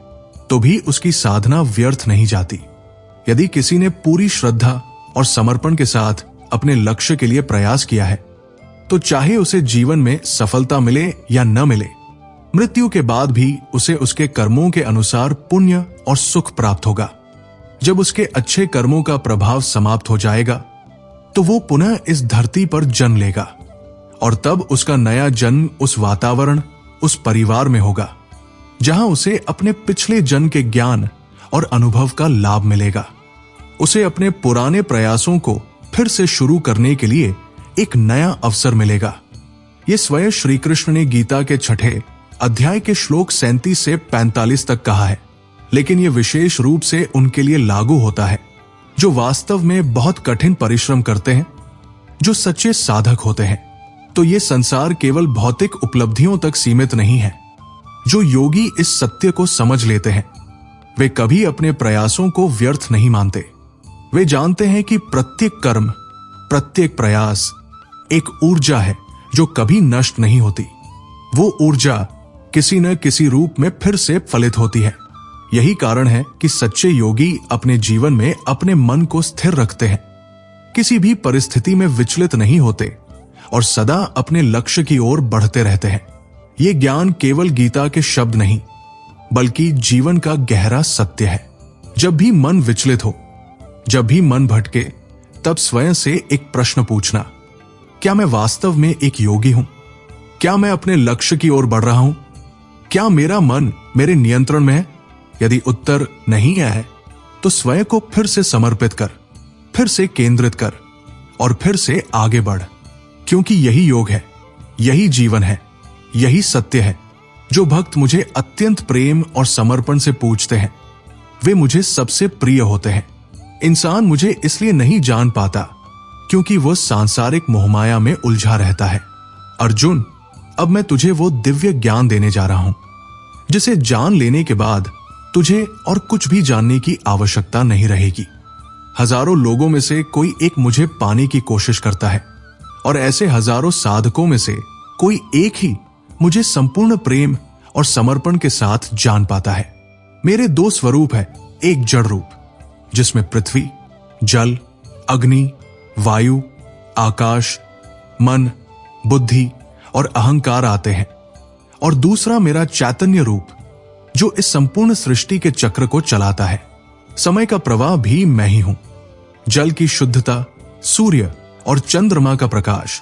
तो भी उसकी साधना व्यर्थ नहीं जाती। यदि किसी ने पूरी श्रद्धा और समर्पण के साथ अपने लक्ष्य के लिए प्रयास किया है, तो चाहे उसे जीवन में सफलता मिले या न मिले, मृत्यु के बाद भी उसे उसके कर्मों के अनुसार पुण्य और सुख प्राप्त होगा। जब उसके अच्छे कर्मों का प्रभाव समाप्त हो जाएगा तो वो पुनः इस धरती पर जन्म लेगा और तब उसका नया जन्म उस वातावरण, उस परिवार में होगा जहां उसे अपने पिछले जन्म के ज्ञान और अनुभव का लाभ मिलेगा। उसे अपने पुराने प्रयासों को फिर से शुरू करने के लिए एक नया अवसर मिलेगा। ये स्वयं श्री कृष्ण ने गीता के 6 अध्याय के श्लोक 37 से 45 तक कहा है, लेकिन यह विशेष रूप से उनके लिए लागू होता है जो वास्तव में बहुत कठिन परिश्रम करते हैं, जो सच्चे साधक होते हैं। तो ये संसार केवल भौतिक उपलब्धियों तक सीमित नहीं है। जो योगी इस सत्य को समझ लेते हैं, वे कभी अपने प्रयासों को व्यर्थ नहीं मानते। वे जानते हैं कि प्रत्येक कर्म, प्रत्येक प्रयास एक ऊर्जा है जो कभी नष्ट नहीं होती। वो ऊर्जा किसी न किसी रूप में फिर से फलित होती है। यही कारण है कि सच्चे योगी अपने जीवन में अपने मन को स्थिर रखते हैं, किसी भी परिस्थिति में विचलित नहीं होते और सदा अपने लक्ष्य की ओर बढ़ते रहते हैं। ये ज्ञान केवल गीता के शब्द नहीं, बल्कि जीवन का गहरा सत्य है। जब भी मन विचलित हो, जब भी मन भटके, तब स्वयं से एक प्रश्न पूछना, क्या मैं वास्तव में एक योगी हूं? क्या मैं अपने लक्ष्य की ओर बढ़ रहा हूं? क्या मेरा मन मेरे नियंत्रण में है? यदि उत्तर नहीं है, तो स्वयं को फिर से समर्पित कर, फिर से केंद्रित कर और फिर से आगे बढ़, क्योंकि यही योग है, यही जीवन है, यही सत्य है। जो भक्त मुझे अत्यंत प्रेम और समर्पण से पूछते हैं, वे मुझे सबसे प्रिय होते हैं। इंसान मुझे इसलिए नहीं जान पाता क्योंकि वो सांसारिक मोहमाया में उलझा रहता है। अर्जुन, अब मैं तुझे वो दिव्य ज्ञान देने जा रहा हूं, जिसे जान लेने के बाद तुझे और कुछ भी जानने की आवश्यकता नहीं रहेगी। हजारों लोगों में से कोई एक मुझे पाने की कोशिश करता है और ऐसे हजारों साधकों में से कोई एक ही मुझे संपूर्ण प्रेम और समर्पण के साथ जान पाता है। मेरे दो स्वरूप है, एक जड़ रूप जिसमें पृथ्वी, जल, अग्नि, वायु, आकाश, मन, बुद्धि और अहंकार आते हैं, और दूसरा मेरा चैतन्य रूप जो इस संपूर्ण सृष्टि के चक्र को चलाता है। समय का प्रवाह भी मैं ही हूं। जल की शुद्धता, सूर्य और चंद्रमा का प्रकाश,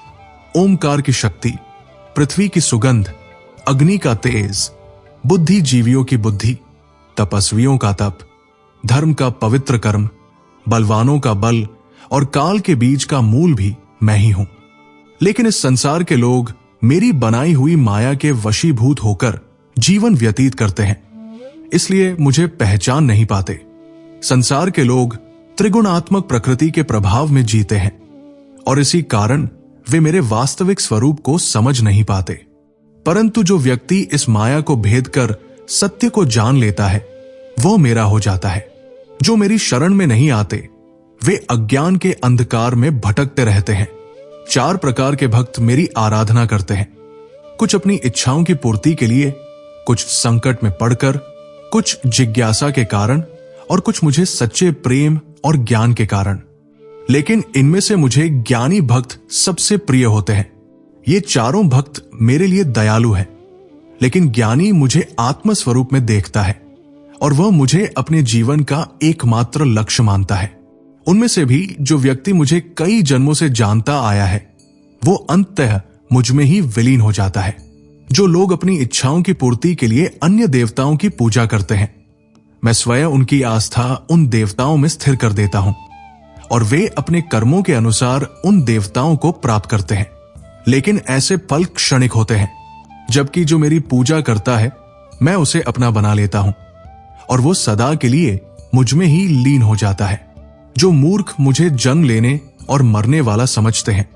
ओमकार की शक्ति, पृथ्वी की सुगंध, अग्नि का तेज, बुद्धि जीवियों की बुद्धि, तपस्वियों का तप, धर्म का पवित्र कर्म, बलवानों का बल और काल के बीज का मूल भी मैं ही हूं। लेकिन इस संसार के लोग मेरी बनाई हुई माया के वशीभूत होकर जीवन व्यतीत करते हैं, इसलिए मुझे पहचान नहीं पाते। संसार के लोग त्रिगुणात्मक प्रकृति के प्रभाव में जीते हैं और इसी कारण वे मेरे वास्तविक स्वरूप को समझ नहीं पाते। परंतु जो व्यक्ति इस माया को भेद कर सत्य को जान लेता है, वो मेरा हो जाता है। जो मेरी शरण में नहीं आते, वे अज्ञान के अंधकार में भटकते रहते हैं। 4 प्रकार के भक्त मेरी आराधना करते हैं, कुछ अपनी इच्छाओं की पूर्ति के लिए, कुछ संकट में पड़कर, कुछ जिज्ञासा के कारण और कुछ मुझे सच्चे प्रेम और ज्ञान के कारण। लेकिन इनमें से मुझे ज्ञानी भक्त सबसे प्रिय होते हैं। ये चारों भक्त मेरे लिए दयालु हैं, लेकिन ज्ञानी मुझे आत्म स्वरूप में देखता है और वह मुझे अपने जीवन का एकमात्र लक्ष्य मानता है। उनमें से भी जो व्यक्ति मुझे कई जन्मों से जानता आया है, वो अंततः मुझ में ही विलीन हो जाता है। जो लोग अपनी इच्छाओं की पूर्ति के लिए अन्य देवताओं की पूजा करते हैं, मैं स्वयं उनकी आस्था उन देवताओं में स्थिर कर देता हूं और वे अपने कर्मों के अनुसार उन देवताओं को प्राप्त करते हैं। लेकिन ऐसे फल क्षणिक होते हैं, जबकि जो मेरी पूजा करता है, मैं उसे अपना बना लेता हूं और वो सदा के लिए मुझ में ही लीन हो जाता है। जो मूर्ख मुझे जन्म लेने और मरने वाला समझते हैं,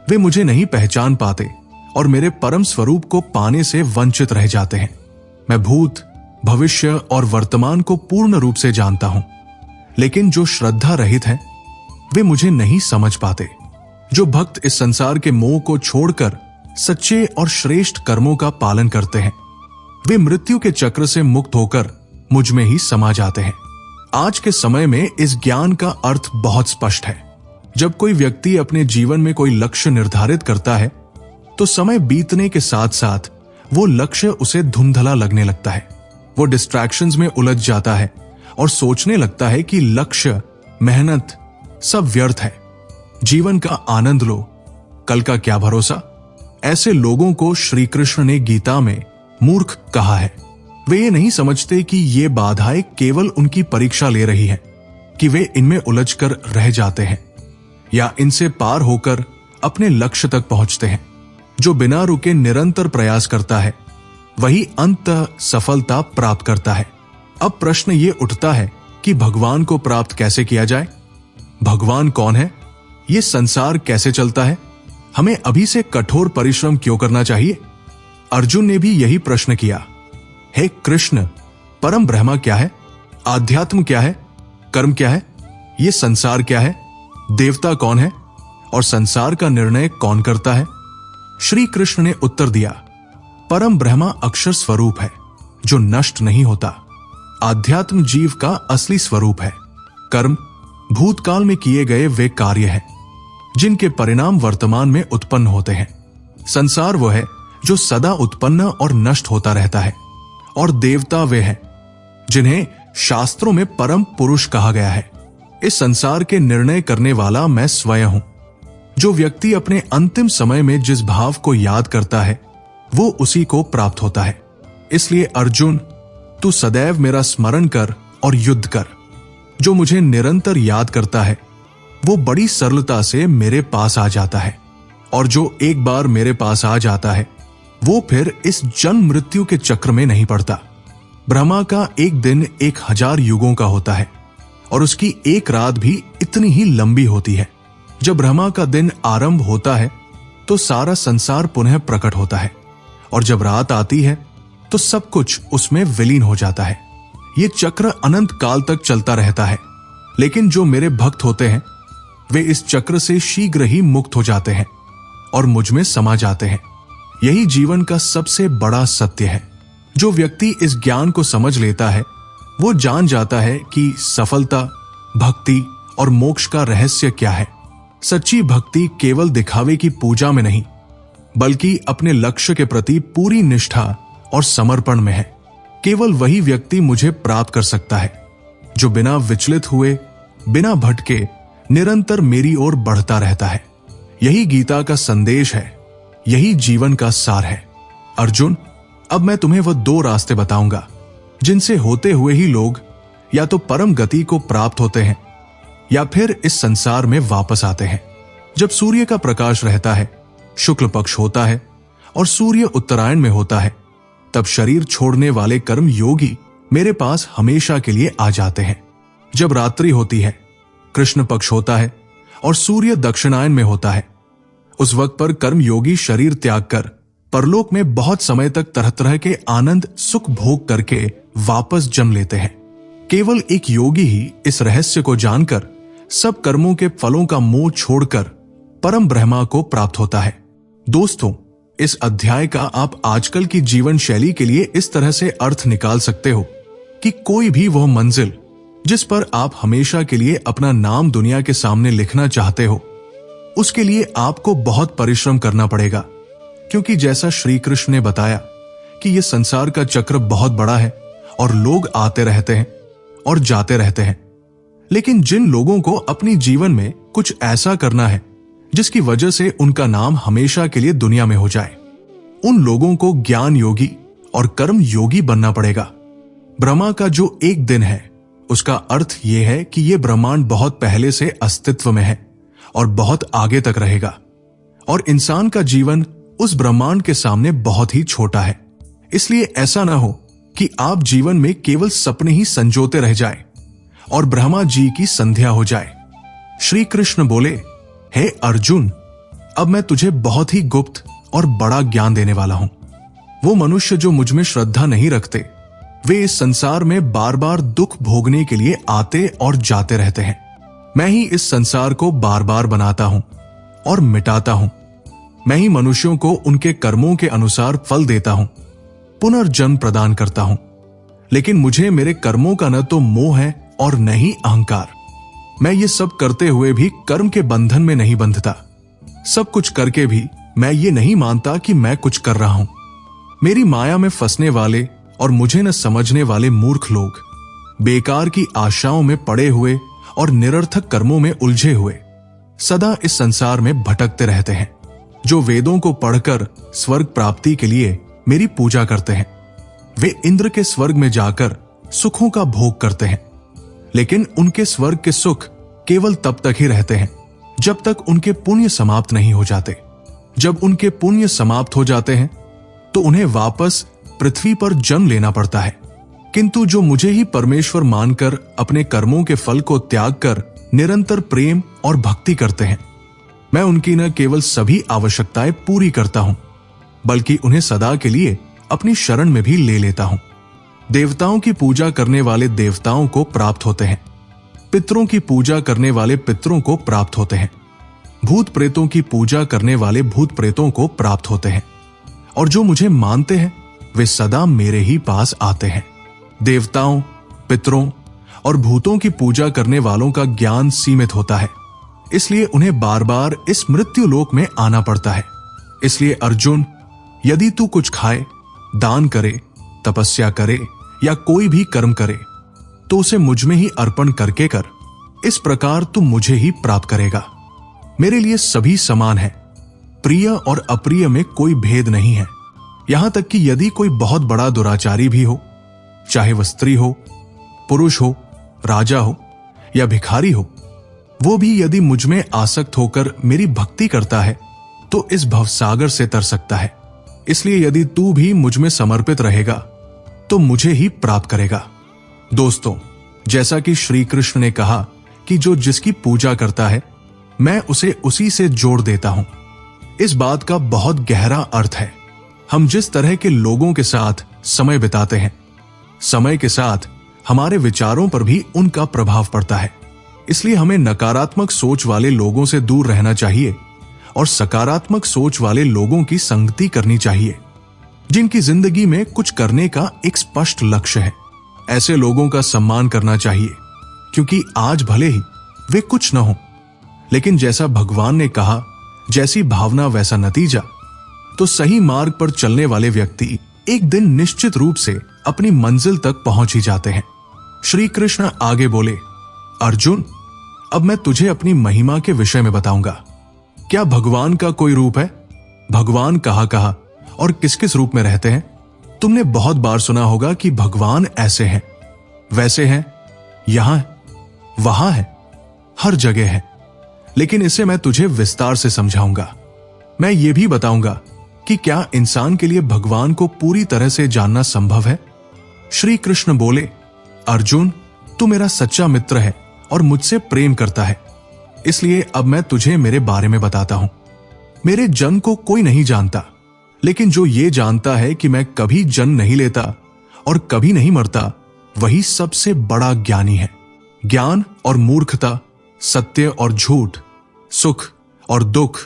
वे मुझे नहीं पहचान पाते और मेरे परम स्वरूप को पाने से वंचित रह जाते हैं। मैं भूत, भविष्य और वर्तमान को पूर्ण रूप से जानता हूं, लेकिन जो श्रद्धा रहित हैं, वे मुझे नहीं समझ पाते। जो भक्त इस संसार के मोह को छोड़कर सच्चे और श्रेष्ठ कर्मों का पालन करते हैं, वे मृत्यु के चक्र से मुक्त होकर मुझ में ही समा जाते हैं। आज के समय में इस ज्ञान का अर्थ बहुत स्पष्ट है। जब कोई व्यक्ति अपने जीवन में कोई लक्ष्य निर्धारित करता है, तो समय बीतने के साथ साथ वो लक्ष्य उसे धुंधला लगने लगता है। वो डिस्ट्रैक्शंस में उलझ जाता है और सोचने लगता है कि लक्ष्य, मेहनत सब व्यर्थ है, जीवन का आनंद लो, कल का क्या भरोसा। ऐसे लोगों को श्री कृष्ण ने गीता में मूर्ख कहा है। वे ये नहीं समझते कि ये बाधाएं केवल उनकी परीक्षा ले रही है, कि वे इनमें उलझकर रह जाते हैं या इनसे पार होकर अपने लक्ष्य तक पहुंचते हैं। जो बिना रुके निरंतर प्रयास करता है, वही अंत सफलता प्राप्त करता है। अब प्रश्न ये उठता है कि भगवान को प्राप्त कैसे किया जाए? भगवान कौन है? ये संसार कैसे चलता है? हमें अभी से कठोर परिश्रम क्यों करना चाहिए? अर्जुन ने भी यही प्रश्न किया। हे कृष्ण, परम ब्रह्मा क्या है? आध्यात्म क्या है? कर्म क्या है? ये संसार क्या है? देवता कौन है? और संसार का निर्णय कौन करता है? श्री कृष्ण ने उत्तर दिया, परम ब्रह्मा अक्षर स्वरूप है, जो नष्ट नहीं होता आध्यात्म जीव का असली स्वरूप है। कर्म भूतकाल में किए गए वे कार्य हैं जिनके परिणाम वर्तमान में उत्पन्न होते हैं। संसार वो है जो सदा उत्पन्न और नष्ट होता रहता है, और देवता वे हैं जिन्हें शास्त्रों में परम पुरुष कहा गया है। इस संसार के निर्णय करने वाला मैं स्वयं हूं। जो व्यक्ति अपने अंतिम समय में जिस भाव को याद करता है वो उसी को प्राप्त होता है। इसलिए अर्जुन, तू सदैव मेरा स्मरण कर और युद्ध कर। जो मुझे निरंतर याद करता है वो बड़ी सरलता से मेरे पास आ जाता है, और जो एक बार मेरे पास आ जाता है वो फिर इस जन्म मृत्यु के चक्र में नहीं पड़ता। ब्रह्मा का एक दिन 1000 युगों का होता है, और उसकी एक रात भी इतनी ही लंबी होती है। जब ब्रह्मा का दिन आरंभ होता है तो सारा संसार पुनः प्रकट होता है, और जब रात आती है तो सब कुछ उसमें विलीन हो जाता है। ये चक्र अनंत काल तक चलता रहता है, लेकिन जो मेरे भक्त होते हैं वे इस चक्र से शीघ्र ही मुक्त हो जाते हैं और मुझ में समा जाते हैं। यही जीवन का सबसे बड़ा सत्य है। जो व्यक्ति इस ज्ञान को समझ लेता है वो जान जाता है कि सफलता, भक्ति और मोक्ष का रहस्य क्या है। सच्ची भक्ति केवल दिखावे की पूजा में नहीं, बल्कि अपने लक्ष्य के प्रति पूरी निष्ठा और समर्पण में है। केवल वही व्यक्ति मुझे प्राप्त कर सकता है जो बिना विचलित हुए, बिना भटके निरंतर मेरी ओर बढ़ता रहता है। यही गीता का संदेश है, यही जीवन का सार है। अर्जुन, अब मैं तुम्हें वह 2 रास्ते बताऊंगा जिनसे होते हुए ही लोग या तो परम गति को प्राप्त होते हैं या फिर इस संसार में वापस आते हैं। जब सूर्य का प्रकाश रहता है, शुक्ल पक्ष होता है और सूर्य उत्तरायण में होता है, तब शरीर छोड़ने वाले कर्म योगी मेरे पास हमेशा के लिए आ जाते हैं। जब रात्रि होती है, कृष्ण पक्ष होता है और सूर्य दक्षिणायन में होता है, उस वक्त पर कर्म योगी शरीर त्याग कर परलोक में बहुत समय तक तरह तरह के आनंद सुख भोग करके वापस जन्म लेते हैं। केवल एक योगी ही इस रहस्य को जानकर सब कर्मों के फलों का मोह छोड़कर परम ब्रह्मा को प्राप्त होता है। दोस्तों, इस अध्याय का आप आजकल की जीवन शैली के लिए इस तरह से अर्थ निकाल सकते हो कि कोई भी वह मंजिल जिस पर आप हमेशा के लिए अपना नाम दुनिया के सामने लिखना चाहते हो, उसके लिए आपको बहुत परिश्रम करना पड़ेगा। क्योंकि जैसा श्री कृष्ण ने बताया कि यह संसार का चक्र बहुत बड़ा है और लोग आते रहते हैं और जाते रहते हैं, लेकिन जिन लोगों को अपनी जीवन में कुछ ऐसा करना है जिसकी वजह से उनका नाम हमेशा के लिए दुनिया में हो जाए, उन लोगों को ज्ञान योगी और कर्म योगी बनना पड़ेगा। ब्रह्मा का जो एक दिन है उसका अर्थ यह है कि यह ब्रह्मांड बहुत पहले से अस्तित्व में है और बहुत आगे तक रहेगा, और इंसान का जीवन उस ब्रह्मांड के सामने बहुत ही छोटा है। इसलिए ऐसा ना हो कि आप जीवन में केवल सपने ही संजोते रह जाएं और ब्रह्मा जी की संध्या हो जाए। श्री कृष्ण बोले, हे अर्जुन, अब मैं तुझे बहुत ही गुप्त और बड़ा ज्ञान देने वाला हूं। वो मनुष्य जो मुझ में श्रद्धा नहीं रखते, वे इस संसार में बार बार दुख भोगने के लिए आते और जाते रहते हैं। मैं ही इस संसार को बार बार बनाता हूं और मिटाता हूं। मैं ही मनुष्यों को उनके कर्मों के अनुसार फल देता हूं, पुनर्जन्म प्रदान करता हूं। लेकिन मुझे मेरे कर्मों का न तो मोह है और न ही अहंकार। मैं ये सब करते हुए भी कर्म के बंधन में नहीं बंधता। सब कुछ करके भी मैं ये नहीं मानता कि मैं कुछ कर रहा हूं। मेरी माया में फंसने वाले और मुझे न समझने वाले मूर्ख लोग बेकार की आशाओं में पड़े हुए और निरर्थक कर्मों में उलझे हुए सदा इस संसार में भटकते रहते हैं। जो वेदों को पढ़कर स्वर्ग प्राप्ति के लिए मेरी पूजा करते हैं, वे इंद्र के स्वर्ग में जाकर सुखों का भोग करते हैं, लेकिन उनके स्वर्ग के सुख केवल तब तक ही रहते हैं जब तक उनके पुण्य समाप्त नहीं हो जाते। जब उनके पुण्य समाप्त हो जाते हैं तो उन्हें वापस पृथ्वी पर जन्म लेना पड़ता है। किंतु जो मुझे ही परमेश्वर मानकर अपने कर्मों के फल को त्याग कर निरंतर प्रेम और भक्ति करते हैं, मैं उनकी न केवल सभी आवश्यकताएं पूरी करता हूं, बल्कि उन्हें सदा के लिए अपनी शरण में भी ले लेता हूं। देवताओं की पूजा करने वाले देवताओं को प्राप्त होते हैं, पितरों की पूजा करने वाले पितरों को प्राप्त होते हैं, भूत प्रेतों की पूजा करने वाले भूत प्रेतों को प्राप्त होते हैं, और जो मुझे मानते हैं वे सदा मेरे ही पास आते हैं। देवताओं, पितरों और भूतों की पूजा करने वालों का ज्ञान सीमित होता है, इसलिए उन्हें बार बार इस मृत्यु लोक में आना पड़ता है। इसलिए अर्जुन, यदि तू कुछ खाए, दान करे, तपस्या करे या कोई भी कर्म करे तो उसे मुझ में ही अर्पण करके कर। इस प्रकार तू मुझे ही प्राप्त करेगा। मेरे लिए सभी समान है, प्रिय और अप्रिय में कोई भेद नहीं है। यहां तक कि यदि कोई बहुत बड़ा दुराचारी भी हो, चाहे वह स्त्री हो, पुरुष हो, राजा हो या भिखारी हो, वो भी यदि मुझ में आसक्त होकर मेरी भक्ति करता है तो इस भवसागर से तर सकता है। इसलिए यदि तू भी मुझ में समर्पित रहेगा तो मुझे ही प्राप्त करेगा। दोस्तों, जैसा कि श्री कृष्ण ने कहा कि जो जिसकी पूजा करता है मैं उसे उसी से जोड़ देता हूं, इस बात का बहुत गहरा अर्थ है। हम जिस तरह के लोगों के साथ समय बिताते हैं, समय के साथ हमारे विचारों पर भी उनका प्रभाव पड़ता है। इसलिए हमें नकारात्मक सोच वाले लोगों से दूर रहना चाहिए और सकारात्मक सोच वाले लोगों की संगति करनी चाहिए, जिनकी जिंदगी में कुछ करने का एक स्पष्ट लक्ष्य है। ऐसे लोगों का सम्मान करना चाहिए, क्योंकि आज भले ही वे कुछ न हो, लेकिन जैसा भगवान ने कहा, जैसी भावना वैसा नतीजा। तो सही मार्ग पर चलने वाले व्यक्ति एक दिन निश्चित रूप से अपनी मंजिल तक पहुंच ही जाते हैं। श्री कृष्ण आगे बोले, अर्जुन, अब मैं तुझे अपनी महिमा के विषय में बताऊंगा। क्या भगवान का कोई रूप है? भगवान कहाँ और किस किस रूप में रहते हैं? तुमने बहुत बार सुना होगा कि भगवान ऐसे हैं, वैसे हैं, यहां, वहां है, हर जगह है। लेकिन इसे मैं तुझे विस्तार से समझाऊंगा। मैं ये भी बताऊंगा कि क्या इंसान के लिए भगवान को पूरी तरह से जानना संभव है। श्री कृष्ण बोले, अर्जुन, तू मेरा सच्चा मित्र है और मुझसे प्रेम करता है, इसलिए अब मैं तुझे मेरे बारे में बताता हूं। मेरे जन्म को कोई नहीं जानता, लेकिन जो ये जानता है कि मैं कभी जन्म नहीं लेता और कभी नहीं मरता, वही सबसे बड़ा ज्ञानी है। ज्ञान और मूर्खता, सत्य और झूठ, सुख और दुख,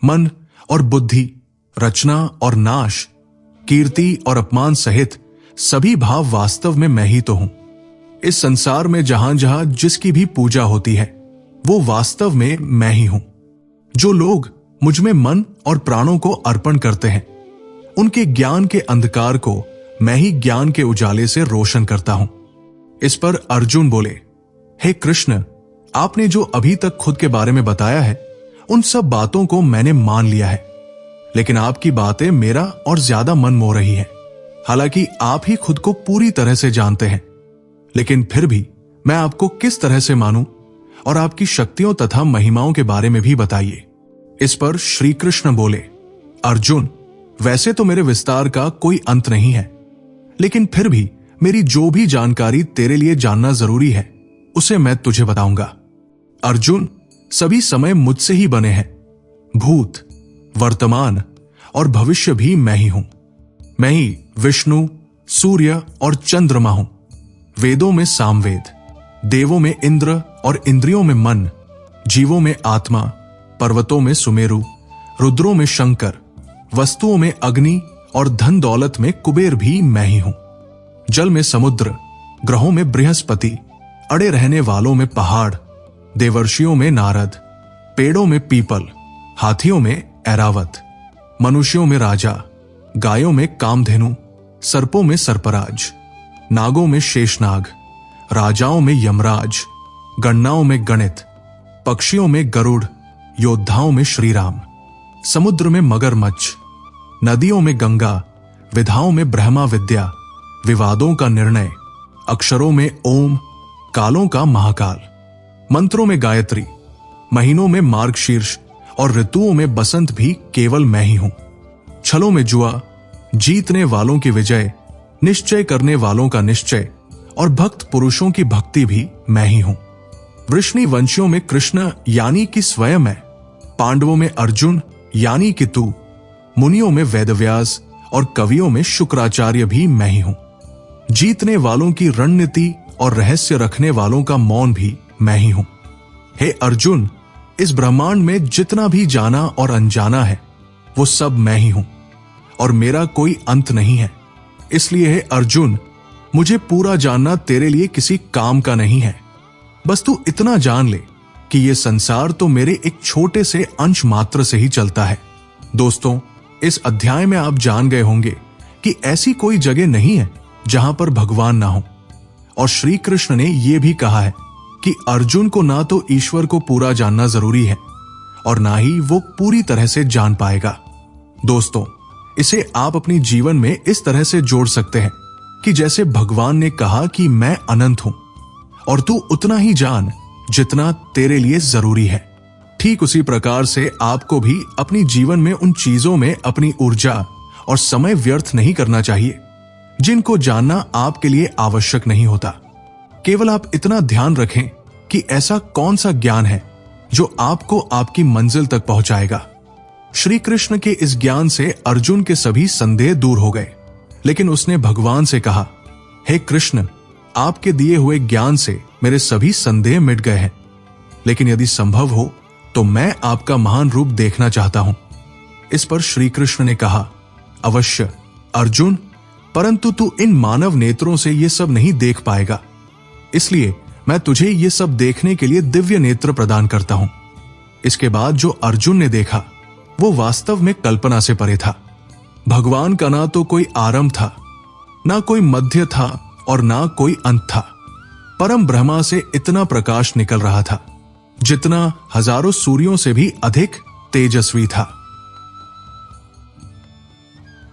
मन और बुद्धि, रचना और नाश, कीर्ति और अपमान सहित सभी भाव वास्तव में मैं ही तो हूं। इस संसार में जहां जहां जिसकी भी पूजा होती है, वो वास्तव में मैं ही हूं। जो लोग मुझ में मन और प्राणों को अर्पण करते हैं, उनके ज्ञान के अंधकार को मैं ही ज्ञान के उजाले से रोशन करता हूं। इस पर अर्जुन बोले, हे कृष्ण, आपने जो अभी तक खुद के बारे में बताया है, उन सब बातों को मैंने मान लिया है, लेकिन आपकी बातें मेरा और ज्यादा मन मोह रही है। हालांकि आप ही खुद को पूरी तरह से जानते हैं, लेकिन फिर भी मैं आपको किस तरह से मानूं और आपकी शक्तियों तथा महिमाओं के बारे में भी बताइए। इस पर श्री कृष्ण बोले, अर्जुन, वैसे तो मेरे विस्तार का कोई अंत नहीं है, लेकिन फिर भी मेरी जो भी जानकारी तेरे लिए जानना जरूरी है, उसे मैं तुझे बताऊंगा। अर्जुन, सभी समय मुझसे ही बने हैं। भूत, वर्तमान और भविष्य भी मैं ही हूं। मैं ही विष्णु, सूर्य और चंद्रमा हूं। वेदों में सामवेद, देवों में इंद्र और इंद्रियों में मन, जीवों में आत्मा, पर्वतों में सुमेरु, रुद्रों में शंकर, वस्तुओं में अग्नि और धन दौलत में कुबेर भी मैं ही हूं। जल में समुद्र, ग्रहों में बृहस्पति, अड़े रहने वालों में पहाड़, देवर्षियों में नारद, पेड़ों में पीपल, हाथियों में ऐरावत, मनुष्यों में राजा, गायों में कामधेनु, सर्पों में सर्पराज, नागों में शेषनाग, राजाओं में यमराज, गणनाओं में गणित, पक्षियों में गरुड़, योद्धाओं में श्रीराम, समुद्र में मगरमच्छ, नदियों में गंगा, विधाओं में ब्रह्मा विद्या, विवादों का निर्णय, अक्षरों में ओम, कालों का महाकाल, मंत्रों में गायत्री, महीनों में मार्गशीर्ष और ऋतुओं में बसंत भी केवल मैं ही हूं। छलों में जुआ, जीतने वालों की विजय, निश्चय करने वालों का निश्चय और भक्त पुरुषों की भक्ति भी मैं ही हूं। वृष्णि वंशियों में कृष्ण यानी कि स्वयं मैं, पांडवों में अर्जुन यानी कि तू, मुनियों में वेदव्यास और कवियों में शुक्राचार्य भी मैं ही हूं। जीतने वालों की रणनीति और रहस्य रखने वालों का मौन भी मैं ही हूं। हे अर्जुन, इस ब्रह्मांड में जितना भी जाना और अनजाना है, वो सब मैं ही हूं और मेरा कोई अंत नहीं है। इसलिए हे अर्जुन, मुझे पूरा जानना तेरे लिए किसी काम का नहीं है। बस तू इतना जान ले कि ये संसार तो मेरे एक छोटे से अंश मात्र से ही चलता है। दोस्तों, इस अध्याय में आप जान गए होंगे कि ऐसी कोई जगह नहीं है जहां पर भगवान ना हो। और श्री कृष्ण ने यह भी कहा है कि अर्जुन को ना तो ईश्वर को पूरा जानना जरूरी है और ना ही वो पूरी तरह से जान पाएगा। दोस्तों, इसे आप अपनी जीवन में इस तरह से जोड़ सकते हैं कि जैसे भगवान ने कहा कि मैं अनंत हूं और तू उतना ही जान जितना तेरे लिए जरूरी है। ठीक उसी प्रकार से आपको भी अपनी जीवन में उन चीजों में अपनी ऊर्जा और समय व्यर्थ नहीं करना चाहिए जिनको जानना आपके लिए आवश्यक नहीं होता। केवल आप इतना ध्यान रखें कि ऐसा कौन सा ज्ञान है जो आपको आपकी मंजिल तक पहुंचाएगा। श्री कृष्ण के इस ज्ञान से अर्जुन के सभी संदेह दूर हो गए, लेकिन उसने भगवान से कहा, हे कृष्ण, आपके दिए हुए ज्ञान से मेरे सभी संदेह मिट गए हैं, लेकिन यदि संभव हो तो मैं आपका महान रूप देखना चाहता हूं। इस पर श्री कृष्ण ने कहा, अवश्य अर्जुन, परंतु तू इन मानव नेत्रों से ये सब नहीं देख पाएगा, इसलिए मैं तुझे ये सब देखने के लिए दिव्य नेत्र प्रदान करता हूं। इसके बाद जो अर्जुन ने देखा वो वास्तव में कल्पना से परे था। भगवान का ना तो कोई आरंभ था, ना कोई मध्य था और ना कोई अंत था। परम ब्रह्मा से इतना प्रकाश निकल रहा था जितना हजारों सूर्यों से भी अधिक तेजस्वी था।